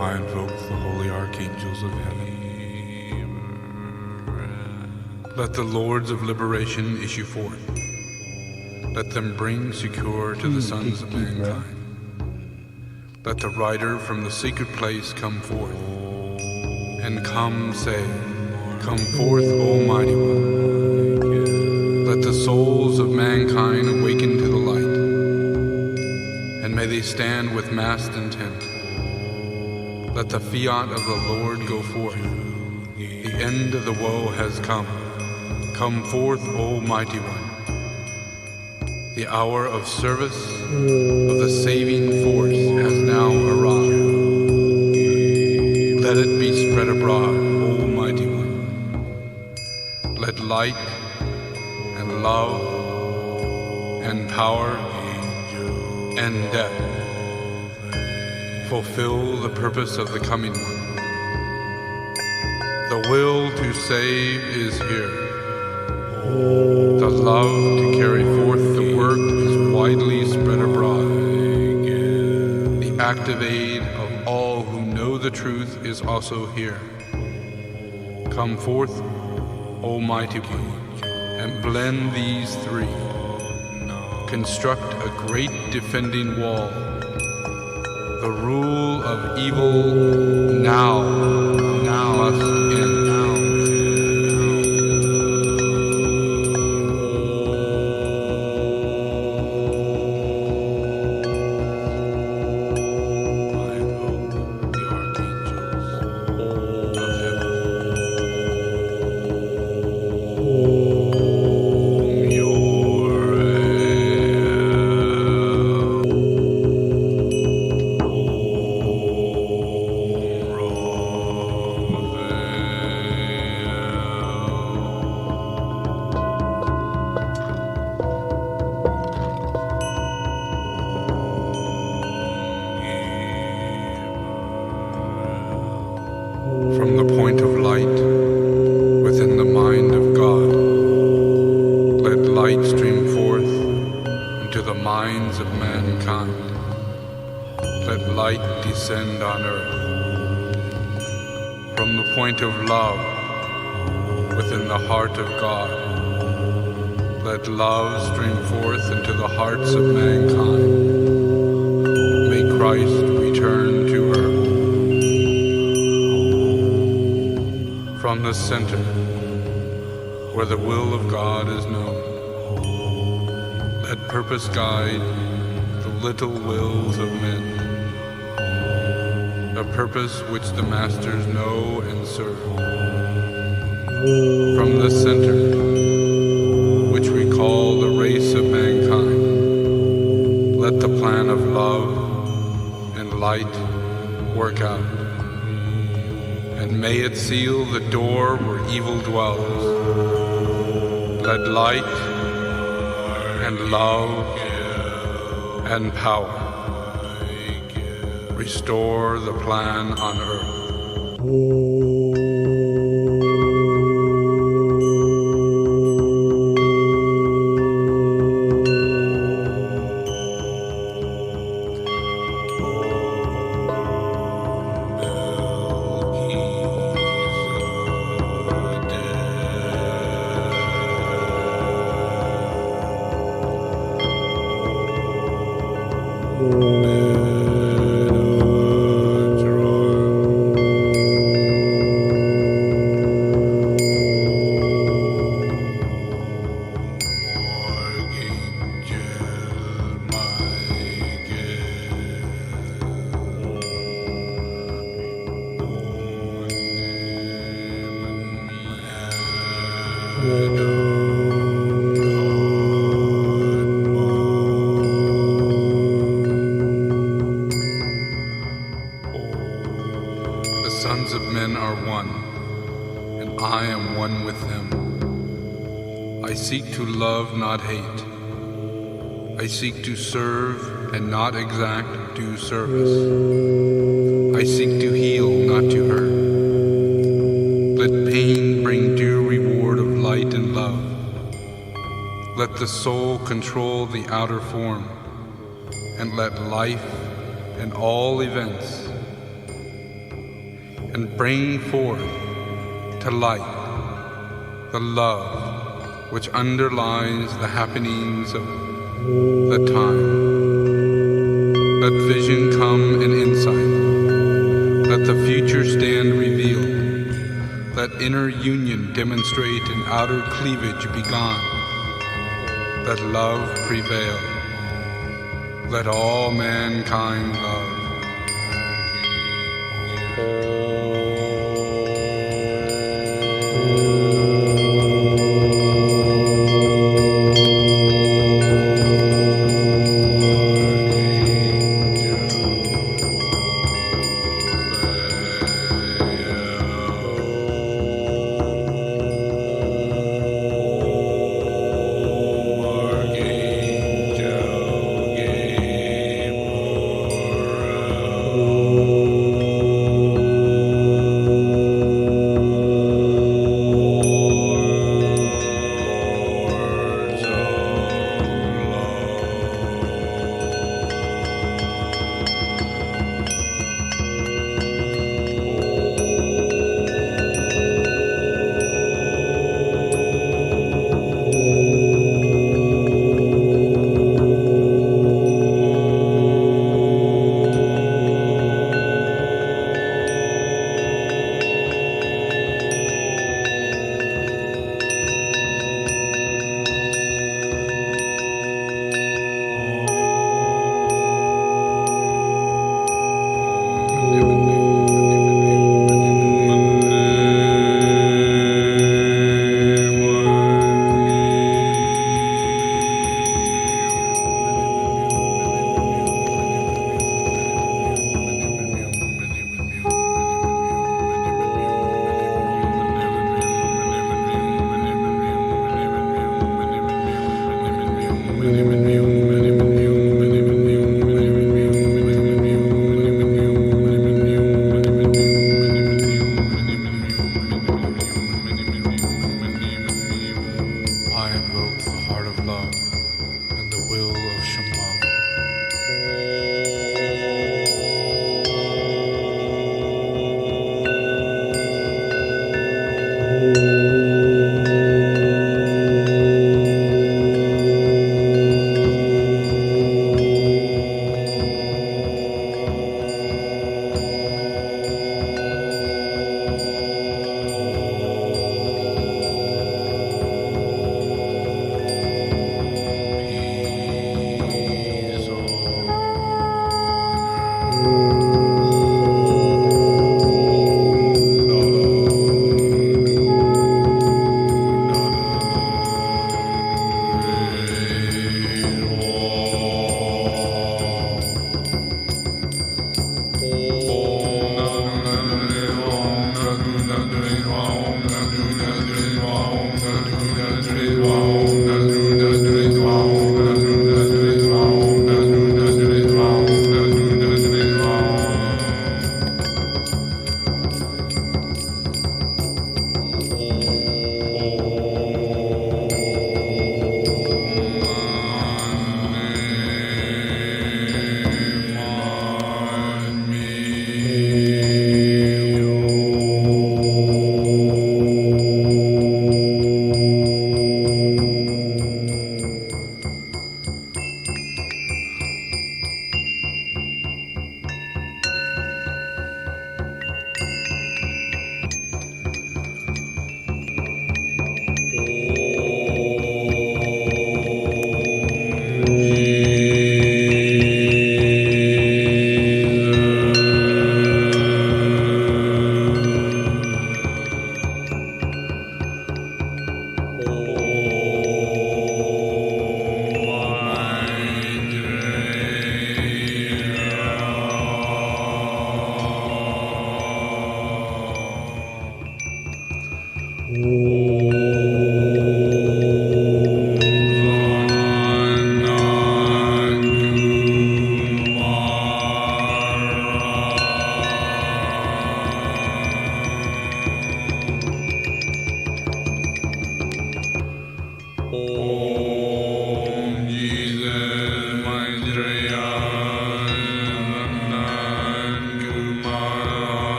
I invoke the holy archangels of heaven. Let the lords of liberation issue forth. Let them bring succor to the sons of mankind. Let the rider from the secret place come forth. And come, say, come forth, O mighty one. Let the souls of mankind awaken to the light. And may they stand with massed intent. Let the fiat of the Lord go forth. The end of the woe has come. Come forth, O mighty one. The hour of service of the saving force has now arrived. Let it be spread abroad, O mighty one. Let light and love and power and death fulfill the purpose of the coming one. The will to save is here. The love to carry forth the work is widely spread abroad. The active aid of all who know the truth is also here. Come forth, O mighty one, and blend these three. Construct a great defending wall. The rule of evil now must end. From the point of light within the mind of God, let light stream forth into the minds of mankind. Let light descend on earth. From the point of love within the heart of God, let love stream forth into the hearts of mankind. May Christ return to earth. From the center, where the will of God is known, let purpose guide the little wills of men, a purpose which the masters know and serve. From the center, which we call the race of mankind, let the plan of love and light work out. And may it seal the door where evil dwells. Let light and love and power restore the plan on earth. The sons of men are one, and I am one with them. I seek to love, not hate. I seek to serve and not exact due service. I seek to heal, not to hurt. Let pain bring due reward of light and love. Let the soul control the outer form, and let life and all events and bring forth to light the love which underlies the happenings of the time. Let vision come and insight. Let the future stand revealed. Let inner union demonstrate and outer cleavage be gone. Let love prevail. Let all mankind love.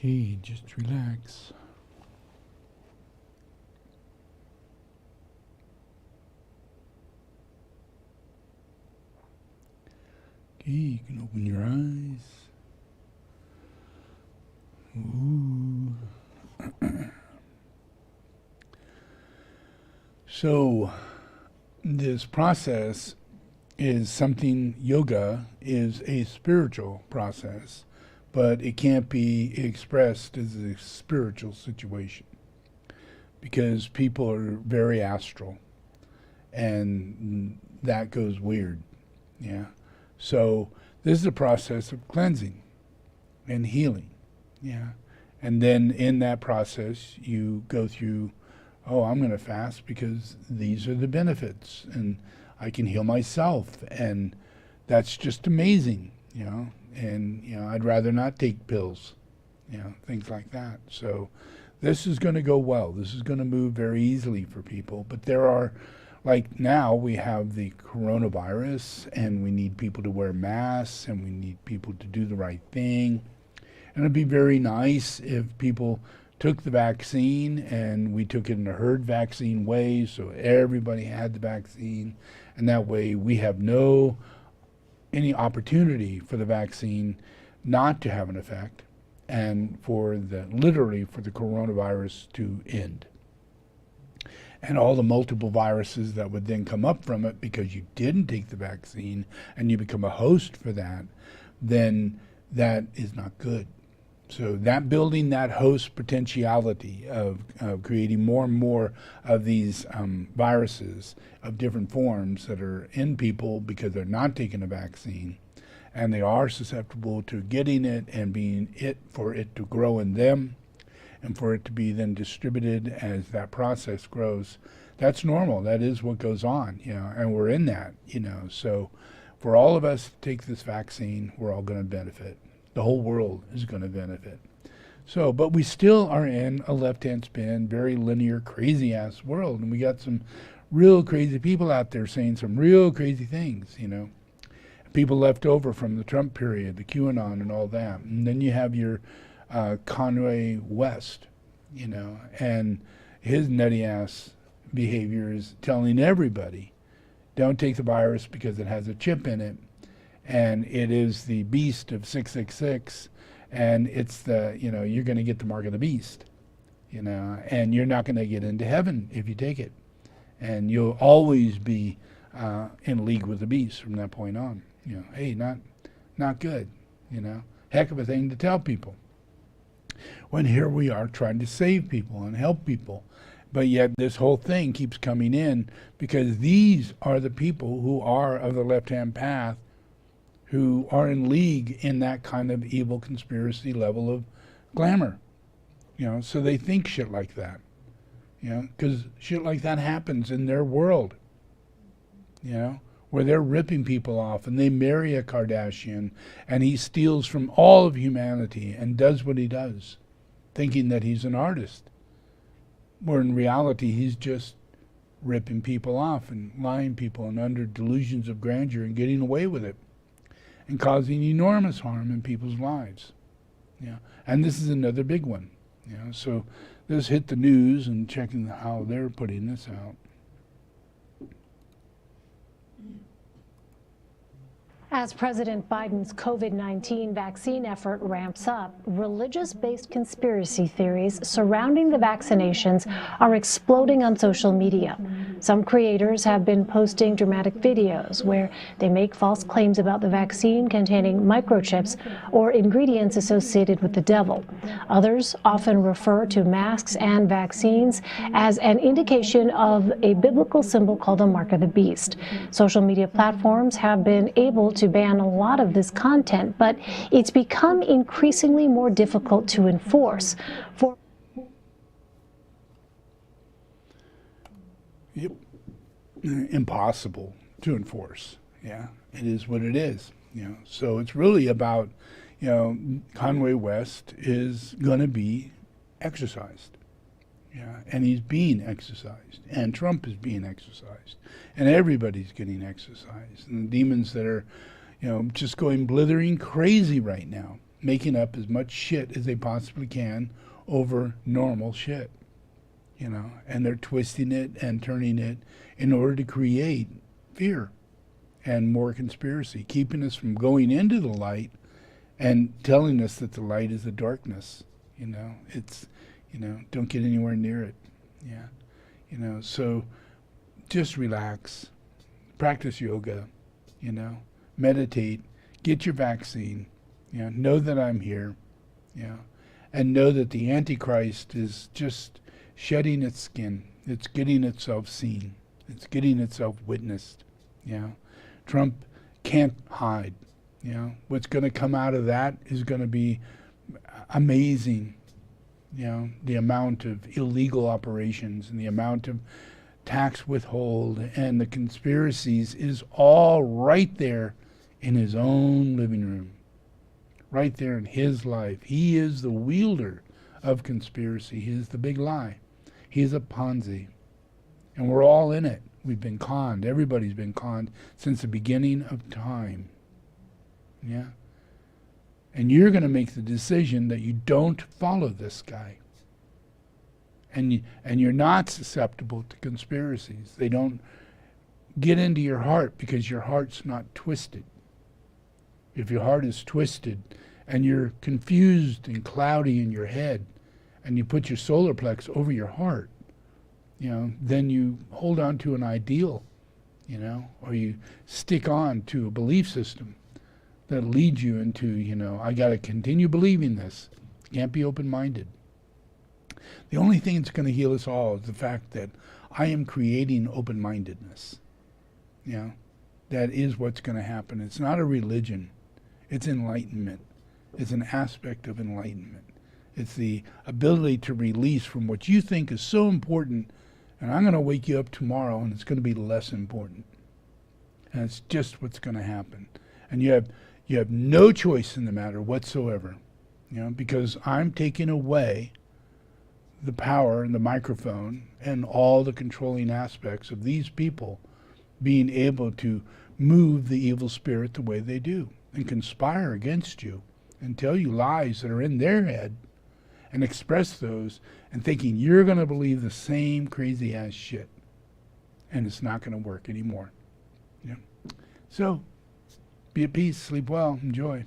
Okay, just relax. Okay, you can open your eyes. Ooh. So, this process is something, yoga is a spiritual process, but it can't be expressed as a spiritual situation because people are very astral and that goes weird. Yeah. So this is a process of cleansing and healing. Yeah. And then in that process, you go through, oh, I'm going to fast because these are the benefits and I can heal myself. And that's just amazing, you know. And, you know, I'd rather not take pills, you know, things like that. So this is going to go well. This is going to move very easily for people. But there are, like now we have the coronavirus and we need people to wear masks and we need people to do the right thing. And it'd be very nice if people took the vaccine and we took it in a herd vaccine way so everybody had the vaccine. And that way we have any opportunity for the vaccine not to have an effect and for literally for the coronavirus to end. And all the multiple viruses that would then come up from it because you didn't take the vaccine and you become a host for that, then that is not good. So that building that host potentiality of creating more and more of these viruses of different forms that are in people because they're not taking a vaccine and they are susceptible to getting it and being it for it to grow in them and for it to be then distributed as that process grows. That's normal. That is what goes on, you know, and we're in that, you know. So for all of us to take this vaccine, we're all going to benefit. The whole world is going to benefit. So, but we still are in a left-hand spin, very linear, crazy-ass world. And we got some real crazy people out there saying some real crazy things, you know. People left over from the Trump period, the QAnon and all that. And then you have your Conway West, you know, and his nutty-ass behavior is telling everybody, don't take the virus because it has a chip in it, and it is the beast of 666, and it's the, you know, you're going to get the mark of the beast, you know, and you're not going to get into heaven if you take it. And you'll always be in league with the beast from that point on. You know, hey, not good, you know, heck of a thing to tell people. When here we are trying to save people and help people, but yet this whole thing keeps coming in because these are the people who are of the left-hand path, who are in league in that kind of evil conspiracy level of glamour, you know, so they think shit like that, you know, because shit like that happens in their world, you know, where they're ripping people off and they marry a Kardashian and he steals from all of humanity and does what he does, thinking that he's an artist, where in reality he's just ripping people off and lying people and under delusions of grandeur and getting away with it and causing enormous harm in people's lives. Yeah, and this is another big one. You know, so this hit the news and checking how they're putting this out. As President Biden's COVID-19 vaccine effort ramps up, religious-based conspiracy theories surrounding the vaccinations are exploding on social media. Some creators have been posting dramatic videos where they make false claims about the vaccine containing microchips or ingredients associated with the devil. Others often refer to masks and vaccines as an indication of a biblical symbol called the mark of the beast. Social media platforms have been able to ban a lot of this content, but it's become increasingly more difficult to enforce. Yep. Impossible to enforce. Yeah, it is what it is. You know, so it's really about, you know, Conway West is going to be exercised. Yeah, and he's being exercised, and Trump is being exercised, and everybody's getting exercised, and the demons that are, you know, just going blithering crazy right now, making up as much shit as they possibly can over normal shit, you know, and they're twisting it and turning it in order to create fear and more conspiracy, keeping us from going into the light and telling us that the light is the darkness. You know, it's, you know, don't get anywhere near it. Yeah, you know, so just relax, practice yoga, you know, meditate, get your vaccine, you know that I'm here, you know, and know that the Antichrist is just shedding its skin. It's getting itself seen. It's getting itself witnessed, you know. Trump can't hide, you know. What's going to come out of that is going to be amazing, you know, the amount of illegal operations and the amount of tax withhold and the conspiracies is all right there in his own living room, right there in his life. He is the wielder of conspiracy. He is the big lie. He's a Ponzi. And we're all in it. We've been conned. Everybody's been conned since the beginning of time. Yeah? And you're going to make the decision that you don't follow this guy. And you're not susceptible to conspiracies. They don't get into your heart because your heart's not twisted. If your heart is twisted and you're confused and cloudy in your head and you put your solar plex over your heart, you know, then you hold on to an ideal, you know, or you stick on to a belief system that leads you into, you know, I got to continue believing this. Can't be open-minded. The only thing that's going to heal us all is the fact that I am creating open-mindedness. You know, that is what's going to happen. It's not a religion. It's enlightenment. It's an aspect of enlightenment. It's the ability to release from what you think is so important, and I'm going to wake you up tomorrow and it's going to be less important. And it's just what's going to happen. And you You have no choice in the matter whatsoever, because I'm taking away the power and the microphone and all the controlling aspects of these people being able to move the evil spirit the way they do and conspire against you and tell you lies that are in their head and express those and thinking you're going to believe the same crazy ass shit. And it's not going to work anymore. So, be at peace, sleep well, enjoy.